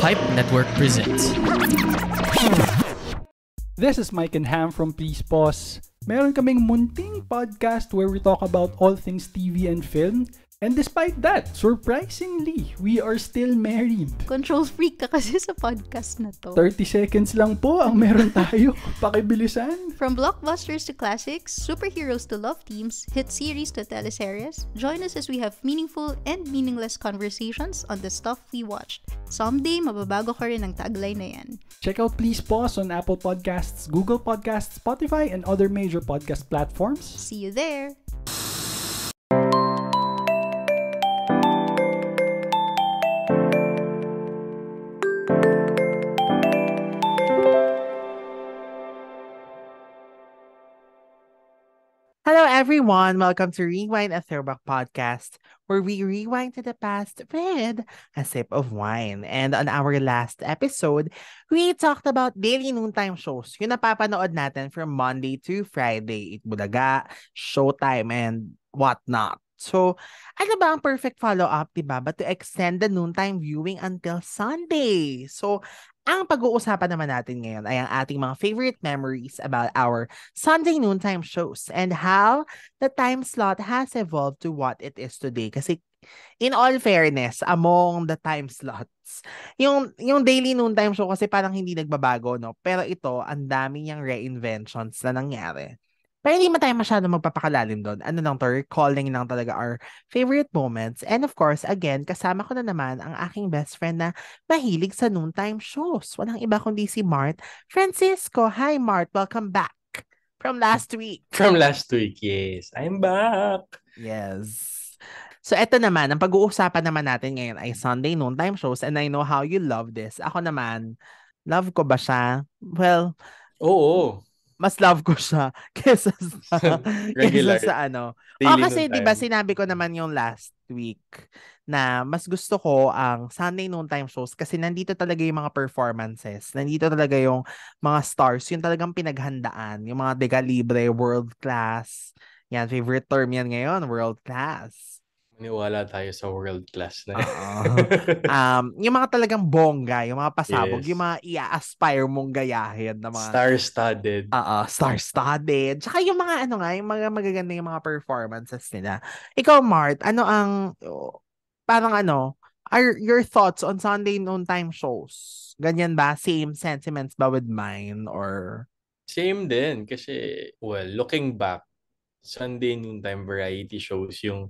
Pipe Network presents. This is Mike and Ham from Please Pause. Meron kaming munting podcast where we talk about all things TV and film. And despite that, surprisingly, we are still married. Control freak ka kasi sa podcast na to. 30 seconds lang po ang meron tayo. Pakibilisan. From blockbusters to classics, superheroes to love teams, hit series to teleseries, join us as we have meaningful and meaningless conversations on the stuff we watched. Someday, mababago ka rin ang tagline na yan. Check out Please Pause on Apple Podcasts, Google Podcasts, Spotify, and other major podcast platforms. See you there! Hello everyone! Welcome to Rewind, a throwback podcast where we rewind to the past with a sip of wine. And on our last episode, we talked about daily noontime shows. Yung napapanood natin from Monday to Friday. Itbulaga, Showtime, and whatnot. So, ano ba ang perfect follow-up, diba? But to extend the noontime viewing until Sunday. So, ang pag-uusapan naman natin ngayon ay ang ating mga favorite memories about our Sunday noontime shows and how the time slot has evolved to what it is today. Kasi in all fairness, among the time slots, yung daily noontime show kasi parang hindi nagbabago, no? Pero ito, ang dami niyang reinventions na nangyari. Pero hindi man tayo masyado magpapakalalim doon. Ano lang to, recalling lang talaga our favorite moments. And of course, again, kasama ko na naman ang aking best friend na mahilig sa noontime shows. Walang iba kundi si Mart Francisco. Hi Mart, welcome back from last week. From last week, yes. I'm back. Yes. So eto naman, ang pag-uusapan naman natin ngayon ay Sunday noontime shows and I know how you love this. Ako naman, love ko ba siya? Well, Oo. mas love ko siya kesa sa Regular. kesa sa ano. Daily Kasi noontime. 'di ba sinabi ko naman yung last week na mas gusto ko ang Sunday noontime shows kasi nandito talaga yung mga performances. Nandito talaga yung mga stars, yung talagang pinaghandaan, yung mga Dega Libre, world class. Yan, favorite term yan ngayon, world class. Maniwala tayo sa world class na. Yung mga talagang bongga, yung mga pasabog, Yes. yung mga i-aspire mong gayahin na mga Star-studded. star-studded. Tsaka yung mga ano nga, yung mga magaganda yung mga performances nila. Ikaw, Mart, ano ang, parang ano, are your thoughts on Sunday noontime shows? Ganyan ba? Same sentiments ba with mine? Or, Same din kasi, well, looking back, Sunday noontime variety shows yung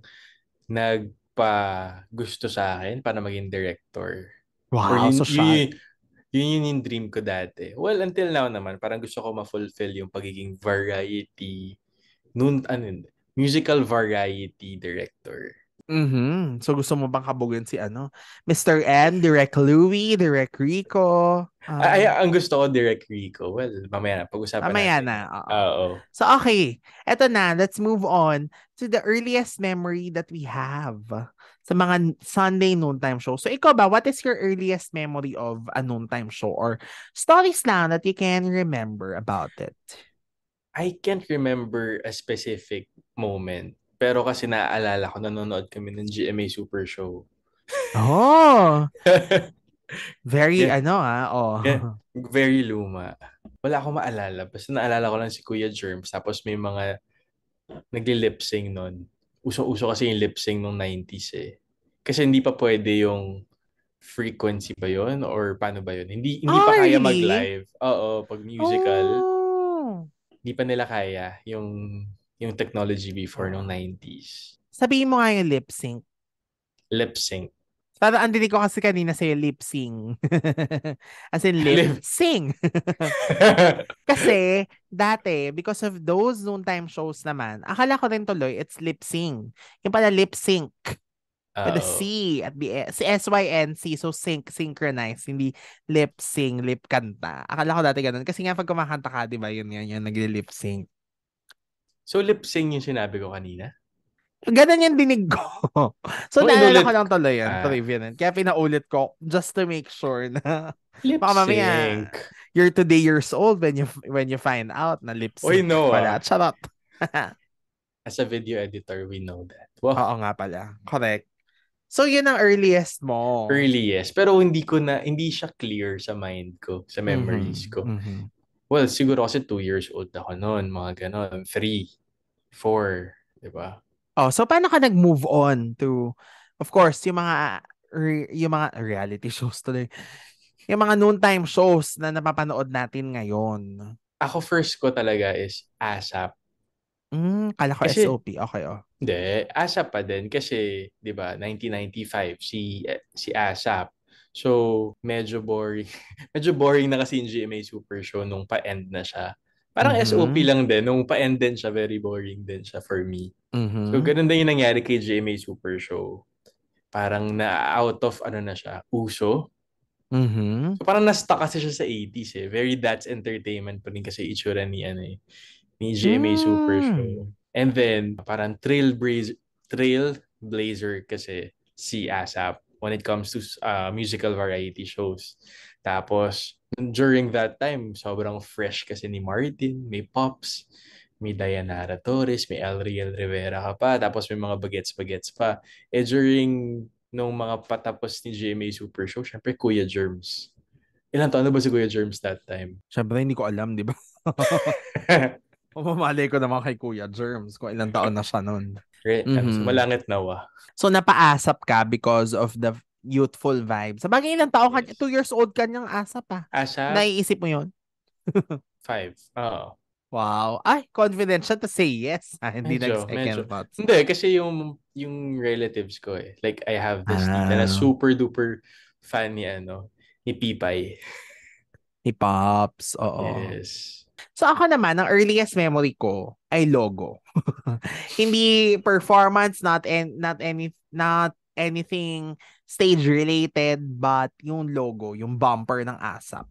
nagpa-gusto sa akin para maging director. Or wow, so shy. yun yung dream ko dati. Well, until now naman, parang gusto ko ma-fulfill yung pagiging variety, musical variety director. Mm-hmm. So gusto mo bang kabugin si ano? Mr. N, Direct Louie, Direct Rico? Ang gusto ko, Direct Rico. Well, mamaya na. Pag-usapan Mamaya natin. na. Oo. So, okay. Eto na. Let's move on to the earliest memory that we have sa mga Sunday noontime show. So, ikaw ba, what is your earliest memory of a noontime show or stories lang that you can remember about it? I can't remember a specific moment. Pero kasi naaalala ko, nanonood kami ng GMA Super Show. Oh! Very, Yeah. oh. Yeah, very luma. Wala akong maalala. Basta naalala ko lang si Kuya Germs. Tapos may mga nagli-lip-sync nun. Uso-uso kasi yung lip-sync nung 90s eh. Kasi hindi pa pwede yung frequency ba yun? Or paano ba yun? Hindi pa kaya really? mag-live. Oo, pag musical. Oh. Hindi pa nila kaya yung technology before nung 90s. Sabihin mo nga yung lip sync. Lip sync. Parang ang dinig ko kasi kanina sa'yo lip sync. As in lip sing. Kasi dati, because of those noontime shows naman, akala ko rin tuloy, it's lip sync. Yung pala lip sync. With a C at the SYNC. So sync, synchronize. Hindi lip sing, lip kanta. Akala ko dati ganun. Kasi nga pag kumakanta ka, di ba, yun nagli-lip sync. So lip sync yung sinabi ko kanina? Ganun yung dinig ko. So, naalala ko lang tuloy yan. Trivia nun. Kaya pinaulit ko just to make sure na lip baka mamaya, sync. you're today years old when you find out na lip sync pala. Charot. As a video editor, we know that. Wow. Oo nga pala. Correct. So, yun ang earliest mo. Earliest. Pero hindi siya clear sa mind ko, sa memories ko. Mhm. Well, siguro kasi 2 years old ako noon, mga ganon. 3, 4, di ba? Oh, so paano ka nag-move on to, of course, yung mga reality shows tuloy. Yung mga noontime shows na napapanood natin ngayon. Ako first ko talaga is ASAP. Kala ko Kasi, SOP. Okay, oh. hindi, ASAP pa din. Kasi, di ba, 1995, si ASAP. So, medyo boring. Medyo boring na kasi yung GMA Super Show nung pa-end na siya. Parang SOP Mhm. lang din. Nung pa-end din siya, very boring din siya for me. So, Mhm. ganun din yung nangyari kay GMA Super Show. Parang na-out of, ano na siya, uso. Mhm. So, parang na-stuck kasi siya sa 80s eh. Very That's Entertainment pa rin kasi itsura ni, ano eh, ni GMA Super Show. Mm. And then, parang trailblazer kasi si ASAP when it comes to musical variety shows. Tapos, during that time, sobrang fresh kasi ni Martin, may Pops, may Dayanara Torres, may Elriel Rivera ka pa, tapos may mga bagets-bagets pa. Eh, during nung mga patapos ni GMA Super Show, syempre Kuya Germs. Ilang taon na ba si Kuya Germs that time? Siyempre, hindi ko alam, di ba? Mamalay ko naman kay Kuya Germs kung ilang taon na siya nun. Mhm. Sumalangit nawa. So, napaasap ka because of the youthful vibes. Sa bagay, ilang taon ka, Yes. 2 years old ka niyang asap ah. ASAP, Naiisip mo yun? 5. Oo. Wow. Ay, confident siya to say yes. Hindi Medyo. nag-second thoughts. Hindi, kasi yung relatives ko eh. Like, I have this tita na Ah, super duper fan ni Pipay. ni Pops. Oo. Yes. So ako naman, ang earliest memory ko ay logo. Hindi performance, not anything stage related, but yung logo, yung bumper ng ASAP.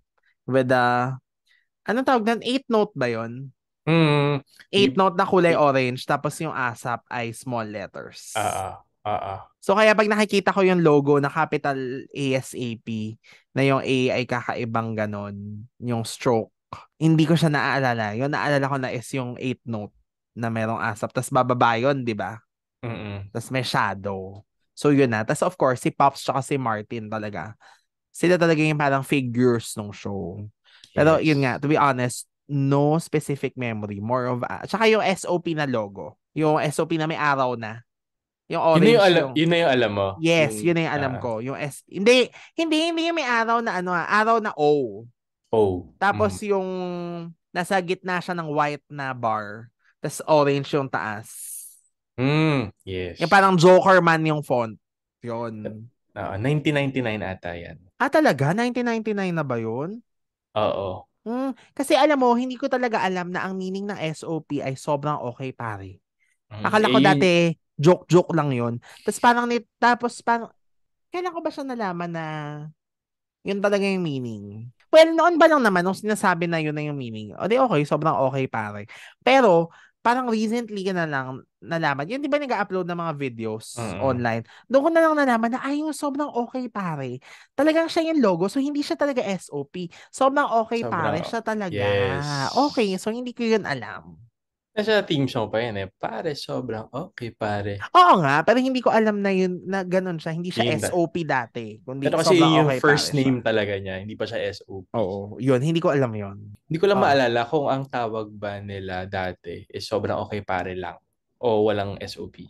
With anong tawag doon? 8-note ba yon? Hmm. Eight Di, note na kulay di, orange, tapos yung ASAP ay small letters. ah. So kaya pag nakikita ko yung logo na capital ASAP, na yung A ay kakaibang ganon, yung stroke, hindi ko siya naaalala. Yung naalala ko na is yung 8-note na merong ASAP. Tapos bababa yun, di ba? Mm-mm. Tapos may shadow. So yun na. Tapos of course, si Pops tsaka si Martin talaga. Sila talaga yung parang figures ng show. Pero yun nga, Yes. to be honest, no specific memory. More of, tsaka yung SOP na logo. Yung SOP na may araw na. Yung orange yung, Yun na yung alam mo. yes, yun na yung alam ko. Yung hindi yung may araw na araw na O. Oh. Tapos Mm. yung nasa gitna siya ng white na bar. Tapos orange yung taas. Yung Yes. parang Joker man yung font. Yun. 1999 ata yan. Talaga? 1999 na ba yun? Oo. Kasi alam mo, hindi ko talaga alam na ang meaning ng SOP ay sobrang okay, pare. Akala Eh, ko yun, dati, joke-joke lang yun. Tapos parang, kailan ko ba siya nalaman na yun talaga yung meaning? Well, noon ba lang naman, nung sinasabi na yun na yung meaning, o di okay, sobrang okay, pare. Pero, parang recently ka na lang nalaman, yun di ba nag-upload ng mga videos mm, online? Doon ko na lang nalaman na, ay, yung sobrang okay, pare. Talagang siya yung logo, so hindi siya talaga SOP. Sobrang okay, pare, sobrang, siya talaga. Okay, yes. so hindi ko yun alam. Nasa team song pa yan eh. Pare, sobrang okay, pare. Oo nga, pero hindi ko alam na yun, na ganun siya. Hindi siya Yun da. SOP dati, Pero kundi kasi sobrang yun yung okay, pare first siya. name talaga niya, hindi pa siya SOP. Oo, yun, hindi ko alam yun. Hindi ko lang Oh. maalala kung ang tawag ba nila dati is sobrang okay pare lang o walang SOP.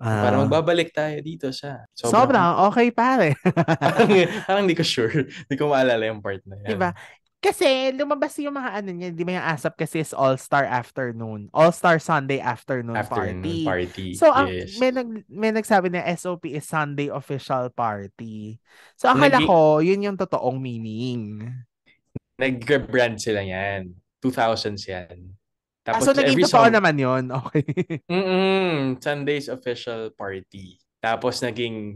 Para Ah, magbabalik tayo dito sa sobrang sobrang okay, pare. parang, parang hindi ko sure. Hindi ko maalala yung part na 'Di yan. ba? Kasi lumabas yung mga ano niya, 'di ba yung ASAP kasi is All-Star Afternoon. All-Star Sunday Afternoon Afternoon Party. party. So ang Yes. may nagsabi na SOP is Sunday Official Party. So So, akala ko yun yung totoong meaning. nag-brand sila yan. 2000s yan. So Tapos naging every totoo summer, naman yun. Okay. Sunday's official party. Tapos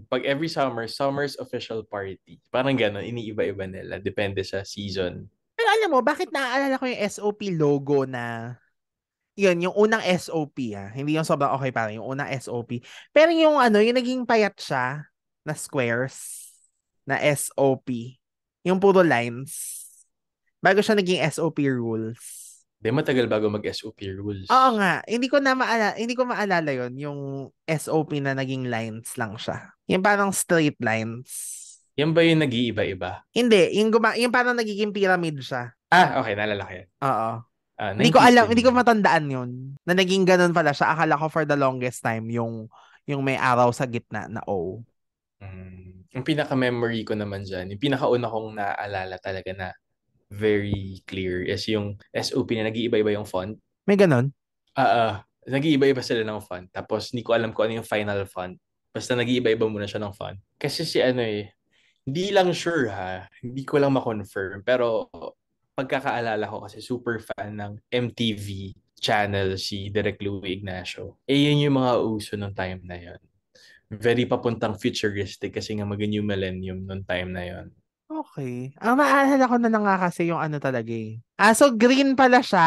pag every summer's official party. Parang gano'n, iniiba-iba nila. Depende sa season. Pero alam mo, bakit naaalala ko yung SOP logo na yun, yung unang SOP Hindi yung sobrang okay parang yung unang SOP. Pero yung yung naging payat siya na squares na SOP. Yung puro lines. Bago siya naging SOP rules. Di matagal bago mag-SOP rules. Oo nga, hindi ko maalala yon yung SOP na naging lines lang siya. Yung parang straight lines. Yan ba yung nag-iiba-iba? Hindi, yung parang nagiging pyramid siya. Okay, naalala ko yan. Oo. Hindi ko 90s alam, din hindi ko yun. matandaan yun. Na naging ganun pala siya. Akala ko for the longest time yung may araw sa gitna na O. Yung pinaka-memory ko naman dyan, yung pinakauna kong naaalala talaga na very clear is yung SOP na nag-iiba-iba yung font. May ganun? Nag-iiba-iba sila ng font. Tapos, hindi ko alam kung ano yung final font. Basta nag-iiba-iba muna siya ng font. Kasi si ano hindi lang sure ha. Hindi ko lang ma-confirm. Pero, pagkakaalala ko kasi super fan ng MTV channel si Direk Louie Ignacio. Yun yung mga uso nung time na yun. Very papuntang futuristic kasi nga mag-new millennium nung time na yun. Okay. Ang maalala ko na lang nga kasi yung ano talaga eh. So green pala siya.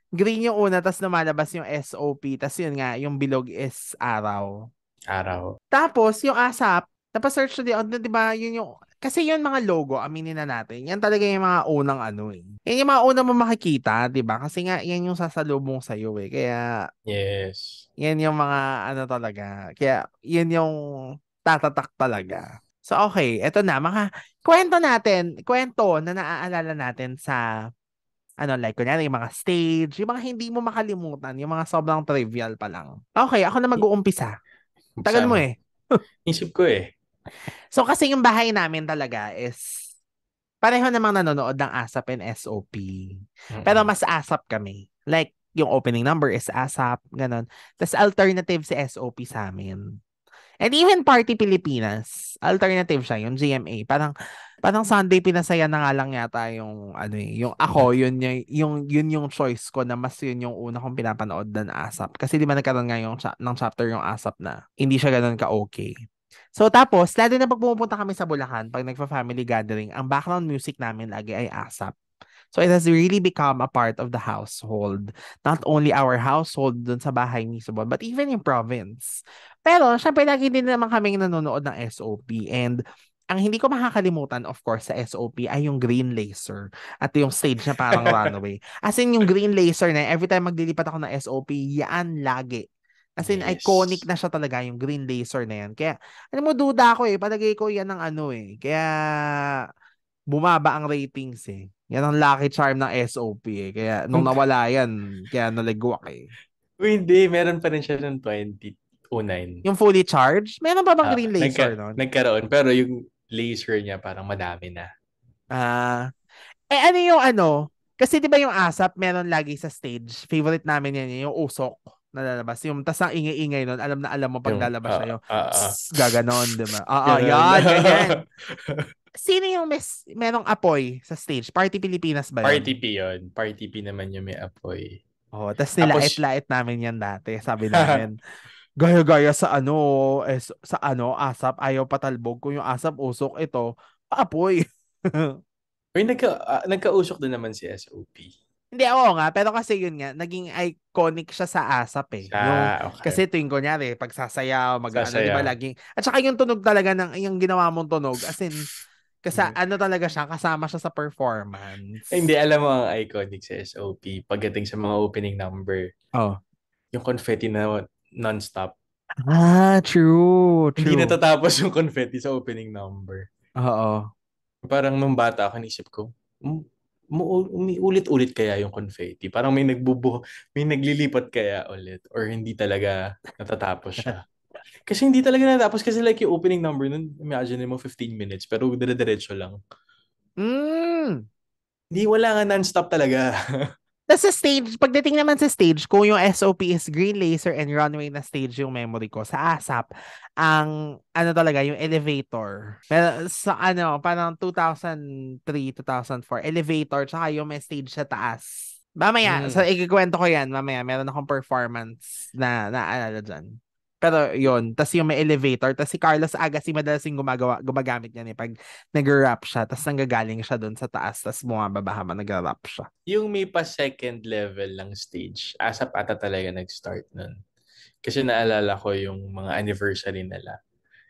Green yung una, tapos lumalabas yung SOP. Tapos yun nga, yung bilog is araw. Araw. Tapos, yung ASAP, tapos search na di ba, yun yung, kasi yun mga logo, aminin na natin. Yan talaga yung mga unang ano eh. Yan yung mga unang mo makikita, di ba? Kasi nga, yan yung sasalubong sa'yo eh. Kaya, Yes. yan yung mga ano talaga. Kaya, yan yung tatatak talaga. So, okay, eto na. Kwento na naaalala natin sa ano, like, kunyari, yung mga stage, yung mga hindi mo makalimutan, yung mga sobrang trivial pa lang. Okay, ako na mag-uumpisa. Tagal mo Sana. eh. Isip ko eh. So, kasi yung bahay namin talaga is pareho namang nanonood ng ASAP and SOP. Pero mas ASAP kami. Like, yung opening number is ASAP, ganun. Tapos alternative si SOP sa amin. And even Party Pilipinas, alternative siya, yung GMA. Parang Sunday pinasaya na nga lang yata yung ano yung ako, yun yung choice ko na mas yun yung una kong pinapanood na ASAP. Kasi di ba nagkaroon nga ng chapter yung ASAP na hindi siya ganun ka-okay. So tapos, lalo na pag pumupunta kami sa Bulacan, pag nagfa-family gathering, ang background music namin lagi ay ASAP. So it has really become a part of the household. Not only our household dun sa bahay mismo, but even in province. Pero, syempre, lagi din naman kaming nanonood ng SOP. And ang hindi ko makakalimutan, of course, sa SOP ay yung green laser. At yung stage na parang runway. As in, yung green laser na every time maglilipat ako ng SOP, yan lagi. As in, Yes. iconic na siya talaga, yung green laser na yan. Kaya, alam mo, duda ako eh. Palagay ko yan ng ano eh. Kaya, bumaba ang ratings eh. Yan ang lucky charm ng SOP eh. Kaya nung nawala yan, kaya naligwak eh. Hindi, meron pa rin siya ng 2009. Yung fully charged, meron pa bang green laser nun? Nagkaroon, pero yung laser niya parang madami na. Ano yung ano? Kasi di ba yung ASAP, meron lagi sa stage. Favorite namin yan, yung usok na lalabas. Yung tas ang ingay-ingay nun, alam na alam mo pag lalabas siya yung gaganon, di ba? Yan, ganyan. Sino yung merong apoy sa stage? Party Pilipinas ba yun? Party P yun. Party P naman yung may apoy. Tas nilait-lait namin yan dati. Sabi namin, gaya-gaya sa ASAP, ayaw patalbog. Kung yung ASAP usok, ito, paapoy. Uy, nagkausok din naman si SOP. Hindi, oo nga. Pero kasi yun nga, naging iconic siya sa ASAP eh. Okay. Kasi tuwing kunyari, pag sasayaw, di ba laging... At saka yung tunog talaga yung ginawa mong tunog. As in, kasi ano talaga siya, kasama siya sa performance. Hindi, alam mo ang iconic sa SOP pagdating sa mga opening number. Yung confetti na non-stop. True. Hindi natatapos yung confetti sa opening number. Oo. Parang nung bata ako, naisip ko, ulit-ulit kaya yung confetti? Parang may naglilipat kaya ulit or hindi talaga natatapos siya. Kasi hindi talaga natatapos kasi like yung opening number nun, imagine mo 15 minutes pero dire-diretso lang. Hindi, wala nga non-stop talaga. Sa stage, pagdating naman sa stage, kung yung SOP is green laser and runway na stage yung memory ko, sa ASAP, ang ano talaga, yung elevator. Sa parang 2003, 2004, elevator, tsaka yung may stage sa taas. Mamaya, ikikwento ko yan, mamaya, meron akong performance na naalala dyan. Pero yun, tas yung may elevator, tas si Carlos Agassi madalas yung gumagamit niya pag nag-rap siya, tas nanggagaling siya doon sa taas, tas bumababa habang nag-rap siya. Yung may pa second level lang stage, ASAP ata talaga nag-start nun. Kasi naalala ko yung mga anniversary nila.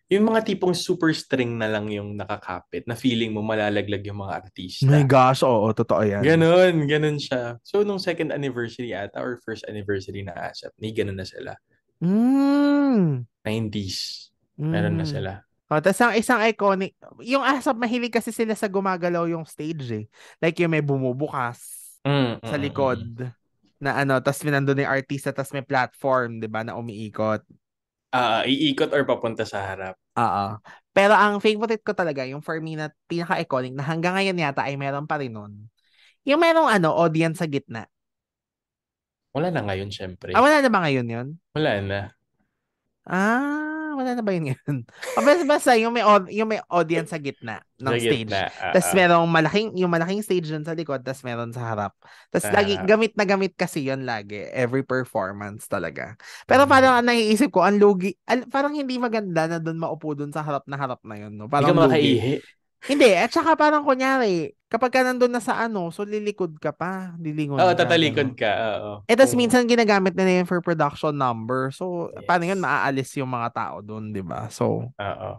Yung mga tipong super string na lang yung nakakapit na feeling mo malalaglag yung mga My artista. gosh, oo, totoo yan. Ganon siya. So, nung second anniversary ata or first anniversary na ASAP, may ganon na sila. Mm. 90s. Meron na Mhm. sila. Tapos ang isang iconic, yung ASAP mahilig kasi sila sa gumagalaw yung stage eh. Like yung may bumubukas Mm, mm, sa mm, likod mm. na tapos nandun yung artista, tapos may platform, 'di ba, na umiikot. Iikot or papunta sa harap. Oo. Pero ang favorite ko talaga, yung for me na pinaka-iconic na hanggang ngayon yata ay meron pa rin nun. Yung merong audience sa gitna. Wala na ngayon, Ah, syempre. wala na ba ngayon yun? Wala na. Wala na ba yun yun? O basta yung may audience sa gitna Sa ng stage. gitna. Tapos merong yung malaking stage dun sa likod, tapos meron sa harap. Tapos Sa lagi, harap. gamit na gamit kasi yun lagi. Every performance talaga. Pero Mm. parang ang naiisip ko, ang lugi, parang hindi maganda na dun maupo dun sa harap na yun. No? Hindi ka Parang lugi. makaihi. Hindi, at saka parang kunyari, kapag ka nandun na sa so lilikod ka pa, Oo, lilingon ka, tatalikod gano'n. ka. Oo. Tas minsan ginagamit nila yun for production number. So, paano yun? Yes. Maaalis yung mga tao dun, di ba? So, Oo.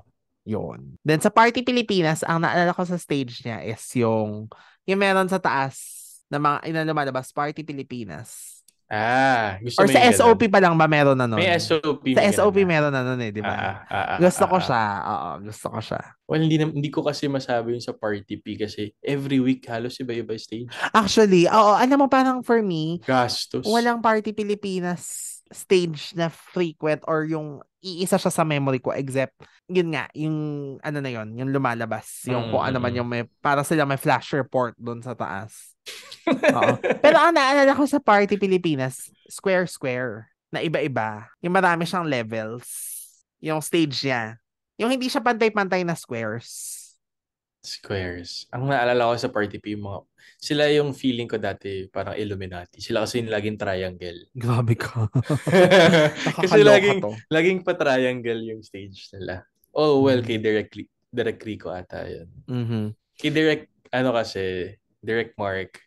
yun. Then sa Party Pilipinas, ang naalala ko sa stage niya is yung meron sa taas na mga lumalabas, Party Pilipinas. Gusto Or mo sa yung ganun? SOP pa lang ba meron na May nun? SOP, Sa may ganun SOP na. meron na nun eh, di ba? Ah, ah, ah, Gusto ah, ko ah. siya. Oo, gusto ko siya. Well, hindi ko kasi masabi yung sa Party P kasi every week halos iba-iba yung stage. Actually, oo, alam mo parang for me, Gastos. walang Party Pilipinas stage na frequent or yung iisa siya sa memory ko except yun nga, yung na yun, yung lumalabas, yung kung ano man Mm. yung para sila may flash report doon sa taas. Oo. Pero ang naalala ko sa Party Pilipinas, square na iba-iba. Yung marami siyang levels. Yung stage niya. Yung hindi siya pantay-pantay na squares. Squares. Ang naalala ko sa Party P, sila yung feeling ko dati parang Illuminati. Sila kasi yung laging triangle. Grabe ka. Kasi Nakakaloka to. laging pa-triangle yung stage nila. Oh, well, Mm. kay Direct Rico ata yun. Mm-hmm. Kay Direct Mark,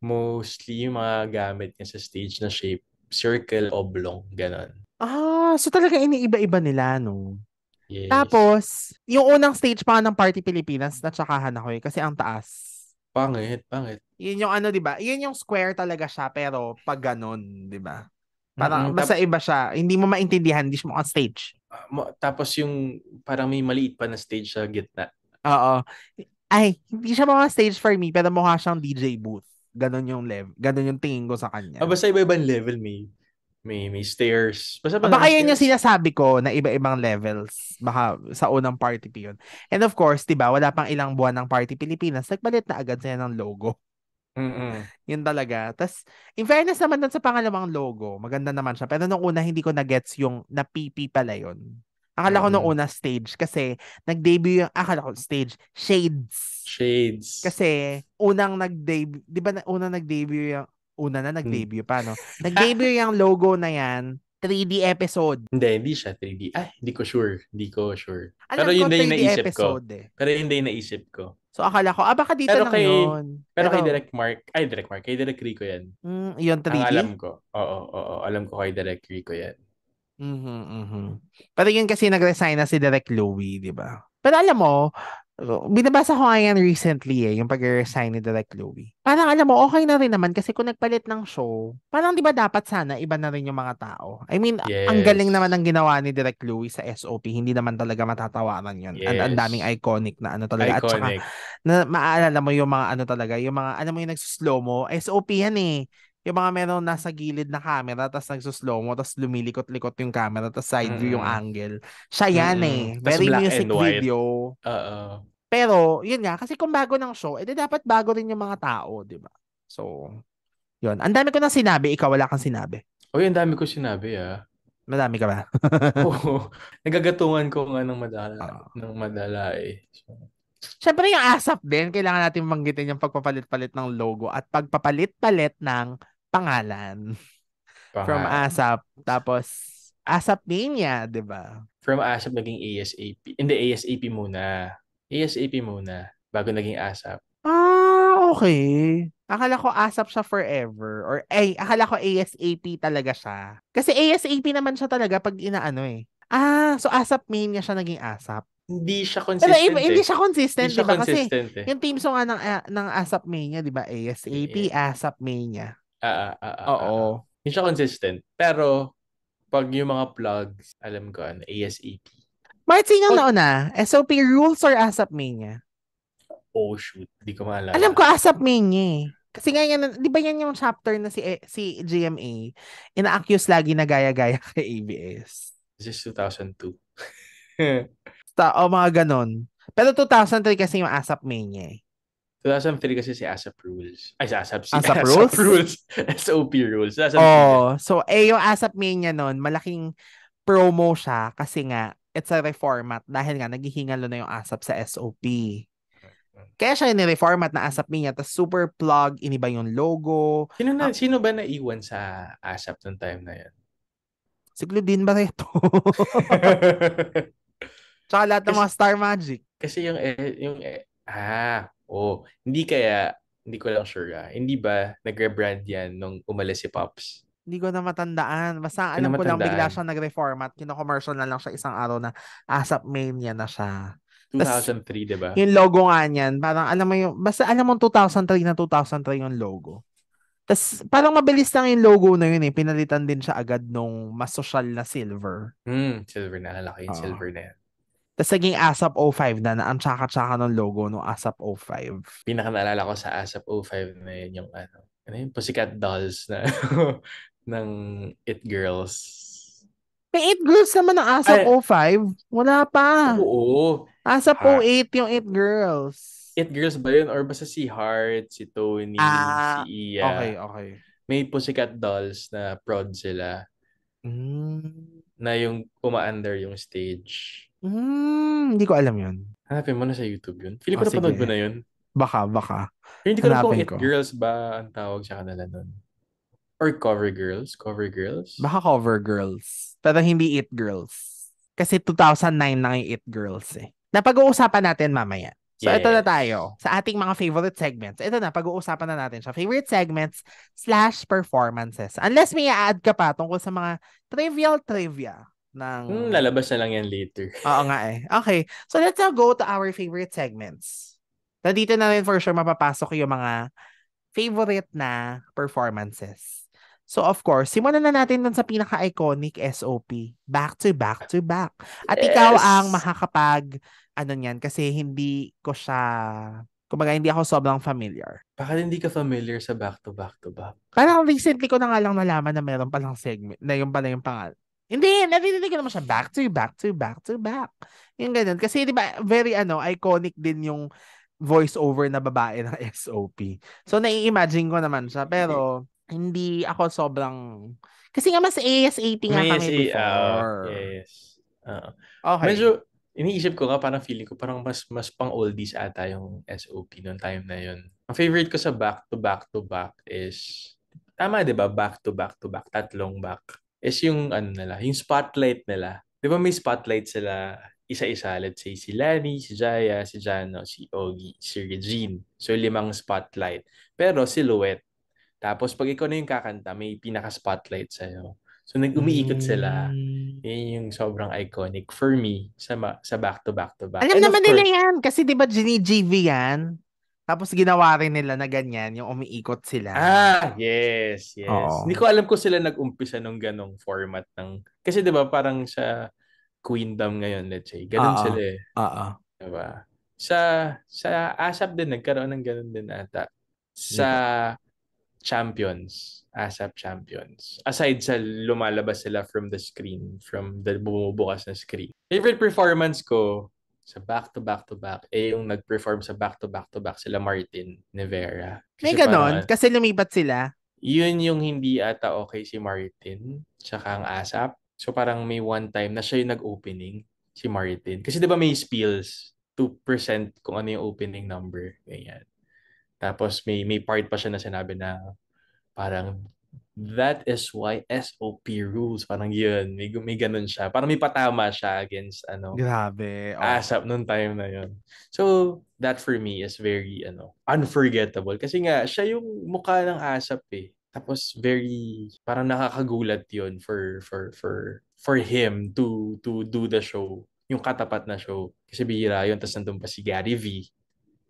mostly yung mga gamit niya sa stage na shape, circle, oblong, ganon. So talaga iniiba-iba nila, no? Yes. Tapos, yung unang stage pa ng Party Pilipinas, natsakahan ako eh, kasi ang taas. Pangit. Yun yung di ba? Yun yung square talaga siya, pero pag ganun, di ba? Parang, Mm-mm. basta iba siya. Hindi mo maintindihan, hindi siya mukhang stage. Tapos yung parang may maliit pa na stage sa gitna. Oo. Ay, hindi siya mukhang stage for me, pero mukha siyang DJ booth. Ganon yung level. Ganon yung tingin ko sa kanya. Basta iba-ibang level, may stairs. Basta Baka may yun yung stairs. sinasabi ko na iba-ibang levels. Baka sa unang Party P yun. And of course, di ba, wala pang ilang buwan ng Party Pilipinas, nagpalit na agad sila ng logo. Mm-mm. Yun talaga. Tapos, in fairness naman dun sa pangalawang logo, maganda naman siya. Pero nung una, hindi ko na-gets yung na-PP pala yun. Akala ko nung una stage kasi nag-debut yung, akala ko stage, Shades. Kasi unang nag-debut, di ba unang nag-debut yung, nag-debut pa, no? Nag-debut yung logo na yan, 3D episode. Hindi siya 3D. Hindi ko sure. Alam Pero ko yun din yung 3D naisip ko. episode eh. Pero yun din yung naisip ko. So akala ko, baka dito Pero lang yun. kay Direct Mark, kay Direct Rico yan. Yun 3D? Ang alam ko. Oo, alam ko kay Direct Rico yan. Pero yun kasi nag-resign na si Direk Louie, di ba? Pero alam mo, binabasa ko nga yan recently yung pag-resign ni Direk Louie. Parang alam mo, okay na rin naman kasi kung nagpalit ng show, parang di ba dapat sana iba na rin yung mga tao? I mean, ang galing naman ng ginawa ni Direk Louie sa SOP, hindi naman talaga matatawaran yun. Yes. Ang daming iconic na talaga. Iconic. At saka, na maaalala mo yung mga talaga, yung mga, alam mo yung nagsuslow mo, SOP yan eh. Yung mga meron nasa gilid na camera, tapos nagsuslow mo, tapos lumilikot-likot yung camera, tapos side view yung angle. Siya yan eh. Tas Very black music and white. video. Oo. Pero, yun nga, kasi kung bago ng show, edi dapat bago rin yung mga tao, di ba? So, yun. Ang dami ko nang sinabi, ikaw wala kang sinabi. Ang dami ko sinabi Madami ka ba? Oo. Nagagatungan ko nga ng madala eh. So, Siyempre yung ASAP din, kailangan natin banggitin yung pagpapalit-palit ng logo at pagpapalit-palit ng pangalan. From ASAP, tapos ASAP Mania, di ba? From ASAP naging ASAP. Hindi, ASAP muna. ASAP muna, bago naging ASAP. Okay. Akala ko ASAP siya forever. Or, akala ko ASAP talaga siya. Kasi ASAP naman siya talaga pag inaano eh. So ASAP Mania siya naging ASAP. Hindi siya Pero consistent hindi eh. siya Hindi consistent, di siya ba? Kasi consistent eh. yung team song nga ng ASAP Mania, di ba? ASAP, Eh, ASAP Mania. ah. Oo. Hindi siya consistent. Pero, pag yung mga plugs, alam ko, ASAP. Bakit sinong Oh, nauna? SOP Rules or ASAP Mania? oh shoot. Hindi ko Alam ko maalala. ASAP Mania eh. Kasi nga yan, di ba yan yung chapter na si GMA, ina-accuse lagi na gaya-gaya kay ABS. This is 2002. Mga ganon. Pero 2003 kasi yung ASAP Mania eh. 2003 kasi si ASAP Rules. Ay, si ASAP ASAP Rules? Rules. SOP Rules. 2003 yan. Oh, so yung ASAP Mania nun, malaking promo siya kasi nga it's a reformat dahil nga naghihingalo na yung ASAP sa SOP. Kaya siya ni-reformat na ASAP Mania tapos super plug, iniba yung logo. Sino ba naiwan sa ASAP nung time na yan? Si Claudine Barreto. Tsaka lahat ng Kasi, mga Star Magic. kasi hindi ko lang sure hindi ba nag-rebrand yan nung umalis si Pops? Hindi ko na matandaan. Basta Hindi ko na alam ko lang bigla matandaan. siyang nag-reformat. Kino-commercial na lang siya isang araw na ASAP Mania na siya. Tapos 2003, di ba? yung logo nga niyan, parang alam mo yung, basta alam mo 2003 na 2003 yung logo. Tapos parang mabilis lang yung logo na yun eh. Pinalitan din siya agad nung mas social na silver. Silver na. Lalaki yung Oo. silver na yan. Tapos naging ASAP 05 na ang tsaka-tsaka ng logo ng ASAP 05. Pinaka naalala ko sa ASAP 05 na yun yung yung Pussycat Dolls na ng It Girls. May 8 girls naman ng ASAP Ay, 05. Wala pa. oo. ASAP Ha, 08 yung 8 girls. It Girls ba yun? Or basta si Heart, si Tony, si Okay, Iya. okay. May Pussycat Dolls na prod sila na yung uma-under yung stage. Hindi ko alam yun. Hanapin mo na sa YouTube yun. Feeling ko napanood mo Sige. na yun. Baka. Pero hindi ko alam kung Hanapin It ko. Girls ba ang tawag sa kanila nun. Or Cover Girls? Cover Girls? Baka cover girls. Pero hindi it girls. Kasi 2009 na yung it girls eh. Napag-uusapan natin mamaya. So, ito na Yes. tayo sa ating mga favorite segments. Ito na, pag-uusapan na natin siya. Favorite segments / performances. Unless may add ka pa tungkol sa mga trivial trivia ng... Lalabas na lang yan later. Oo nga eh. Okay. So, let's now go to our favorite segments. Nandito na rin for sure mapapasok yung mga favorite na performances. So, of course, simulan na natin dun sa pinaka-iconic SOP. Back to back to back. At ikaw ang makakapag, niyan, kasi hindi ko siya, kumbaga, hindi ako sobrang familiar. Bakit hindi ka familiar sa back to back to back? Parang recently ko na nga lang nalaman na meron palang segment, na yung pala yung pangalan. Hindi, narinig ko naman siya, back to back to back to back. Yung ganun. Kasi, di ba, very, iconic din yung voice over na babae ng SOP. So, nai-imagine ko naman siya, pero hindi ako sobrang... Kasi nga mas AS80 nga May kami before. yes. Okay. Medyo, iniisip ko nga, parang feeling ko, parang mas pang oldies ata yung SOP noong time na yun. Ang favorite ko sa back to back to back is, tama 'di ba? Back to back to back, tatlong back. Is yung nila, yung spotlight nila. 'Di ba may spotlight sila isa-isa, let's say si Lani, si Jaya, si Jano, si Ogie, si Regine. So 5 spotlight. Pero silhouette. Tapos pag ikaw na yung kakanta, may pinaka-spotlight sa'yo. So umiikot sila. Yan yung sobrang iconic for me sa back to back to back. Alam And of naman nila course, yan. Kasi di ba GV yan? Tapos ginawa rin nila na ganyan, yung umiikot sila. yes. Oo. Hindi ko alam kung sila nag-umpisa nung ganong format ng... Kasi di ba parang sa Queendom ngayon, let's say, ganun sila eh. Oo. Diba? Sa ASAP din, nagkaroon ng ganun din ata. Sa Champions, ASAP Champions. Aside sa lumalabas sila from the screen, from the bumubukas na screen. Favorite performance ko sa back to back to back, yung nag-perform sa back to back to back sila Martin Nevera. May ganon, kasi lumipat sila. Yun yung hindi ata okay si Martin, tsaka ang ASAP. So parang may one time na siya yung nag-opening, si Martin. Kasi di ba may spills, 2% kung ano yung opening number. Ganyan. Tapos may part pa siya na sinabi na parang that is why SOP rules. Parang yun. May ganun siya. Parang may patama siya against Grabe. ASAP nung time na yun. So, that for me is very unforgettable. Kasi nga, siya yung mukha ng ASAP eh. Tapos very, parang nakakagulat yun for for him to do the show, yung katapat na show. Kasi bihira yun, tapos nandun pa si Gary V.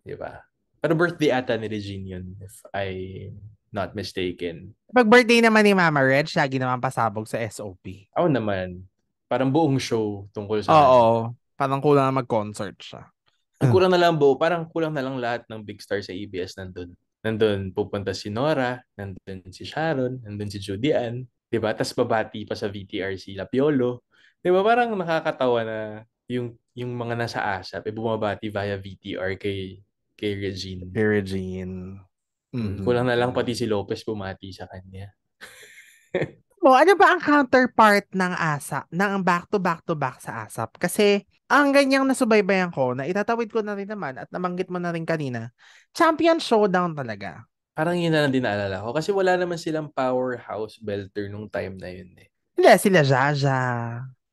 Di ba? Pero birthday ata ni Regine yun, if I'm not mistaken. Pag birthday naman ni Mama Reg, lagi naman pasabog sa SOP. Ako naman, parang buong show tungkol sa kanya. Oo. Parang kulang na mag-concert siya. Ang kulang na lang parang kulang na lang lahat ng big star sa ABS nandun. Nandun pupunta si Nora, nandun si Sharon, nandun si Judy Ann, 'di ba? Tas babati pa sa VTR si Lapiolo. 'Di ba parang nakakatawa na yung mga nasa ASAP bumabati via VTR kay Regine. Kay Regine. Kulang na lang pati si Lopez bumati sa kanya. Ano ba ang counterpart ng ASAP, ng back-to-back-to-back sa ASAP? Kasi, ang ganyang nasubaybayan ko, na itatawid ko na rin naman, at nabanggit mo na rin kanina, Champion Showdown talaga. Parang yun na lang din naalala ko. Kasi wala naman silang powerhouse belter nung time na yun eh. Hindi, sila Jaja.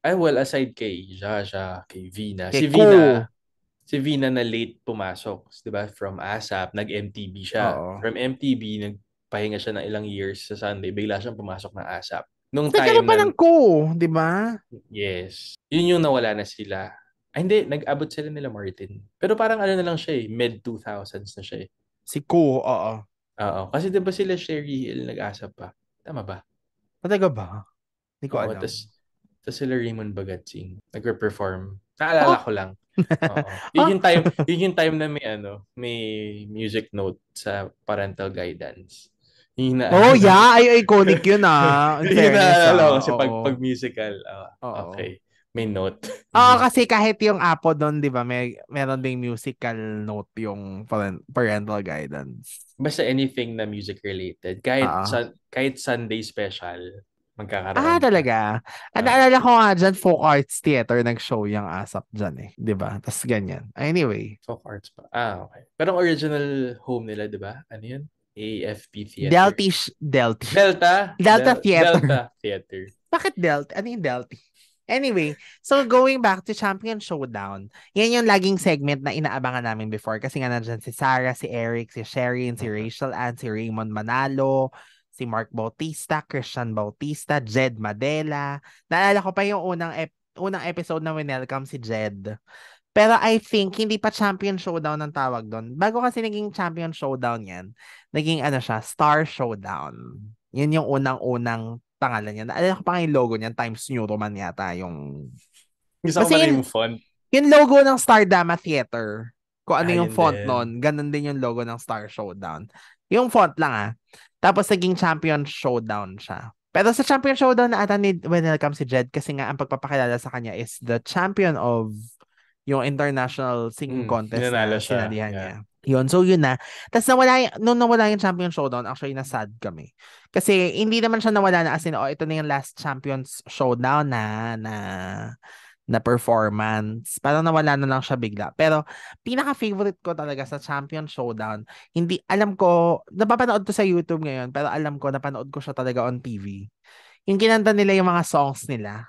Ay, well, aside kay Jaja, kay Vina. Kay Si Vina na late pumasok, 'di ba? From ASAP, nag-MTV siya. Oo. From MTV, nagpahinga siya ng ilang years sa Sunday, bigla siyang pumasok ng ASAP. Nung Nagkaroon time pa na, ng di ba? yes. Yun yung nawala na sila. Ay, hindi, nag-abot sila nila Martin. Pero parang ano na lang siya eh, mid-2000s na siya eh. Si Ko, oo. Oo, kasi 'di ba sila Sherry Hill nag-ASAP pa? Tama ba? Talaga ba? Hindi ko Oo, alam. tas sila Raymond Bagatsing nagpe-perform. Naalala ko lang. Oo. Yun yung time na may music note sa parental guidance. Yung Yeah, ay iconic yun In yung fairness, naalala ko kasi oo. pag musical, Oo. okay. May note. Kasi kahit yung Apo doon, di ba, meron ding musical note yung parental guidance. Basta anything na music related. Kahit Sunday special, magkakaroon ka. Talaga? Naalala ko nga dyan, Folk Arts Theater, nag-show yung ASAP dyan eh. Di ba? Tapos ganyan. Anyway. Folk Arts pa. Okay. Pero ang original home nila, di ba? Ano yun? AFP Theater. Delta Theater. Delta Theater. Bakit Delta? Ano yung Delta? Anyway, so going back to Champion Showdown, yan yung laging segment na inaabangan namin before kasi nga nandyan si Sarah, si Eric, si Sherin, si Rachel Ann, si Raymond Manalo, si Mark Bautista, Christian Bautista, Jed Madela. Naalala ko pa yung unang episode na welcome si Jed. Pero I think hindi pa Champion Showdown ang tawag doon. Bago kasi naging Champion Showdown yan, naging siya, Star Showdown. Yun yung unang-unang pangalan niya. Naalala ko pa nga yung logo niyan, Times New Roman yata yung... Gusto ko ba yung font? Yung logo ng Star Drama Theater. Kung ano yung font din. nun, ganun din yung logo ng Star Showdown. Yung font lang Tapos naging Champion Showdown siya. Pero sa Champion Showdown na ata welcome si Jed kasi nga ang pagpapakilala sa kanya is the champion of yung international singing contest na sinalihan niya. Yun, so yun na. Tapos nung nawala yung Champion Showdown, actually nasad kami. Kasi hindi naman siya nawala na as in, ito na yung last Champions Showdown na performance. Parang nawala na lang siya bigla. Pero pinaka-favorite ko talaga sa Champion Showdown, hindi, alam ko, napapanood to sa YouTube ngayon, pero alam ko, napanood ko siya talaga on TV. Yung kinanta nila yung mga songs nila.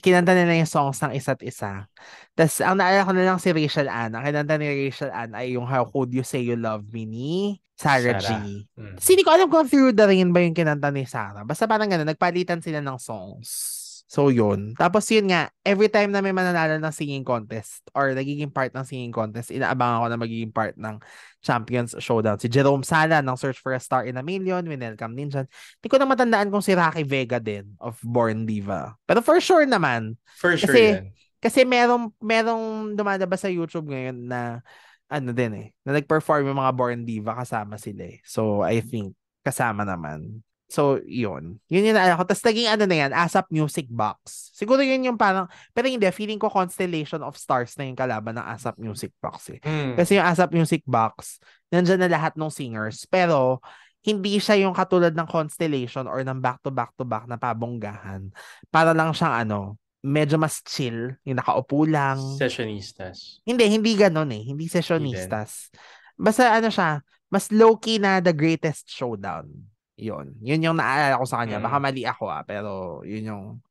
Kinanta nila yung songs ng isa't isa. Tapos, ang naalala ko na lang si Rachel Ann. Ang kinanta ni Rachel Ann ay yung How Could You Say You Love Me ni Sarah G. Tapos, hindi ko alam kung Through the Rain ba yung kinanta ni Sarah. Basta parang gano'n, nagpalitan sila ng songs. So, yun. Tapos, yun nga, every time na may mananalo ng singing contest or nagiging part ng singing contest, inaabangan ko na magiging part ng Champions Showdown. Si Jerome Sala ng Search for a Star in a Million, winelcome din dyan. Hindi ko na matandaan kung si Rocky Vega din of Born Diva. Pero for sure naman. For sure yan. Kasi merong dumadaba sa YouTube ngayon na na nag-perform yung mga Born Diva kasama sila eh. So, I think kasama naman. So, yun. Yun yung naalala ko. Tapos naging na yan, ASAP Music Box. Siguro yun yung parang, pero hindi, feeling ko Constellation of Stars na yung kalaban ng ASAP Music Box eh. Kasi yung ASAP Music Box, nandyan na lahat ng singers. Pero, hindi siya yung katulad ng Constellation or ng back-to-back-to-back na pabonggahan. Para lang siyang medyo mas chill, yung nakaupo lang. Sessionistas. Hindi ganun eh. Hindi sessionistas. Basta siya, mas low-key na The Greatest Showdown. Yun yung naalala ko sa kanya. Baka mali ako pero yun yung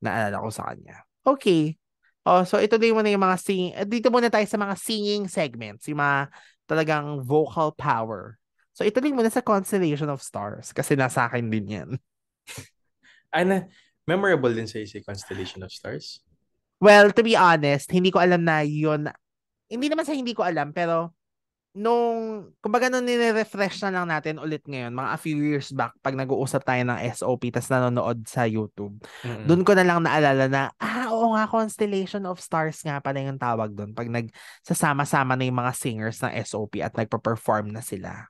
naalala ko sa kanya. Okay. So ito din muna yung mga singing. Dito muna tayo sa mga singing segments. Yung mga talagang vocal power. So ito din muna sa Constellation of Stars. Kasi nasa akin din yan. Memorable din sa si Constellation of Stars. Well, to be honest, hindi ko alam na yun. Hindi naman sa hindi ko alam, pero kumbaga nung nire-refresh na lang natin ulit ngayon, mga a few years back, pag nag-uusap tayo ng SOP, tas nanonood sa YouTube, doon ko na lang naalala na, oo nga, Constellation of Stars nga pala yung tawag doon. Pag nagsasama-sama na yung mga singers ng SOP at nagpa-perform na sila.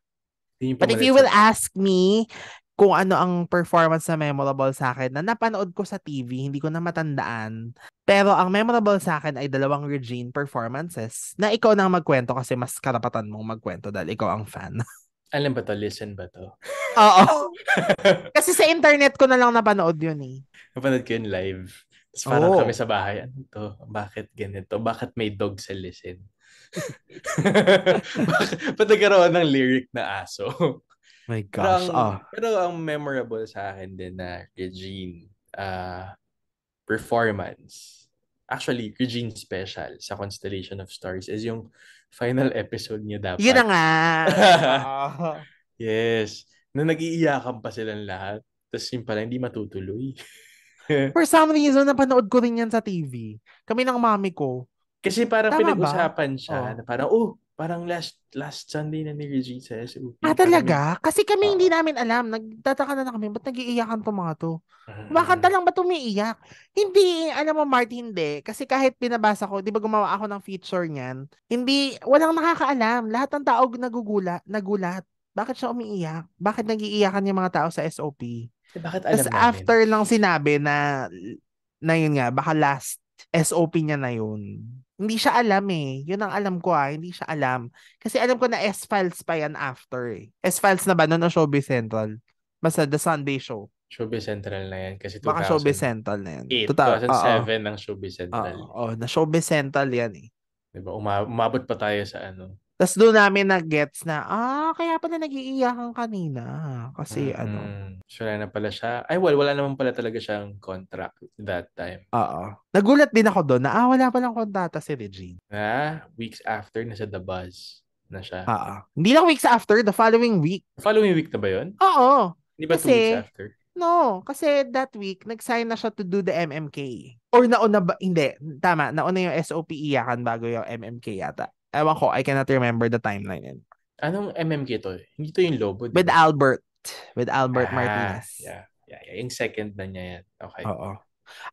But if you will ask me kung ano ang performance na memorable sa akin na napanood ko sa TV, hindi ko na matandaan. Pero ang memorable sa akin ay 2 Regine performances na ikaw nang magkwento kasi mas karapatan mong magkwento dahil ikaw ang fan. Alam ba to? Listen ba to? Oo. Kasi sa internet ko na lang napanood yun eh. Napanood ko yun live. Tapos parang kami sa bahay, ano to? Bakit ganito? Bakit may dog sa listen? Ba't nagkaroon ng lyric na aso? My gosh. Pero ang memorable sa akin din na Regine performance, actually, Regine special sa Constellation of Stars is yung final episode niya dapat. Yun na nga. Yes. Na nag-iiyakan pa silang lahat. Tapos yun pala, hindi matutuloy. For some reason, napanood ko rin yan sa TV. Kami ng mami ko. Kasi parang Tama pinag-usapan siya na parang, parang last Sunday na ni Regine sa SOP. Talaga? Kasi kami hindi namin alam. Nagtataka na kami, ba't nag-iiyakan to mga to? Makanta lang ba umiiyak? Hindi, alam mo Mart, hindi. Kasi kahit pinabasa ko, di ba gumawa ako ng feature niyan, walang nakakaalam. Lahat ng tao nagulat. Bakit siya umiiyak? Bakit nag-iiyakan yung mga tao sa SOP? Bakit alam namin? After lang sinabi na yun nga, baka last SOP niya na yun. Hindi siya alam eh. Yun ang alam ko hindi siya alam. Kasi alam ko na S-Files pa yan after eh. S-Files na ba noon o Showbiz Central? Basta The Sunday Show. Showbiz Central na yan kasi 2008. Baka Showbiz Central na yan. 2007 ng Showbiz Central. Na Showbiz Central yan eh. Diba? Umabot pa tayo sa ano. Tapos doon namin na-gets na, kaya pala nag-iiyakan kanina. Kasi So, na pala siya. Wala naman pala talaga siyang contract that time. Nagulat din ako doon na, wala palang kontrata si Regine. Weeks after, nasa The Buzz na siya. Hindi lang weeks after, the following week. Following week na ba yun? Oo. Hindi ba 2 weeks after? No, kasi that week, nag-sign na siya to do the MMK. Or nauna ba? Hindi, tama. Nauna yung SOP iyakan bago yung MMK yata. Ewan ko, I cannot remember the timeline. Anong MMK to? Hindi to yung Lobo. With Albert. With Albert Martinez. Yeah. Yung second na niya yan. Okay. Oo.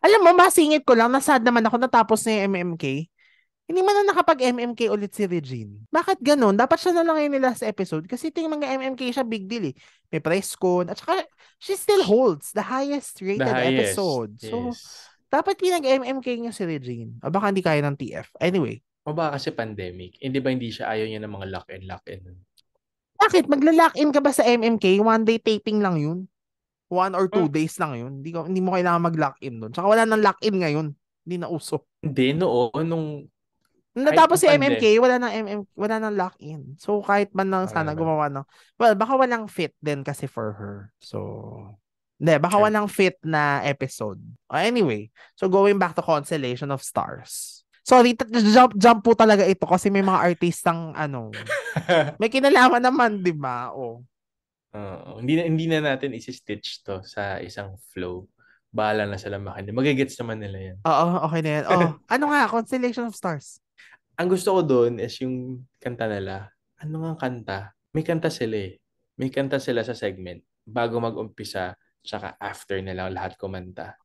Alam mo, masingit ko lang, nasad naman ako natapos na yung MMK. Hindi man na nakapag-MMK ulit si Regine. Bakit ganun? Dapat siya na lang yun nila sa episode. Kasi tingin mga MMK siya, big deal eh. May press con. At saka, she still holds the highest rated episode. So, dapat pinag-MMK niya si Regine. O baka hindi kaya ng TF. Anyway. O baka kasi pandemic. Hindi ba hindi siya ayaw niya ng mga lock-in? Bakit? Magla-lock-in ka ba sa MMK? 1 day taping lang yun. 1 or 2 days lang yun. Hindi mo kailangan mag-lock-in doon. Tsaka wala nang lock-in ngayon. Hindi na uso. Hindi, nung natapos si MMK, wala nang lock-in. So, kahit man lang sana gumawa ng... Well, baka walang fit din kasi for her. So, hindi, baka walang fit na episode. Anyway, so going back to Constellation of Stars. Sorry, jump po talaga ito kasi may mga artistang may kinalaman naman, di ba? Hindi na natin isi-stitch to sa isang flow. Bahala na sila makinig. Magigets naman nila yan. Okay na yan. Ano nga, Constellation of Stars? Ang gusto ko doon is yung kanta nila. Ano nga kanta? May kanta sila eh. May kanta sila sa segment bago mag-umpisa tsaka after nila lahat kumanta.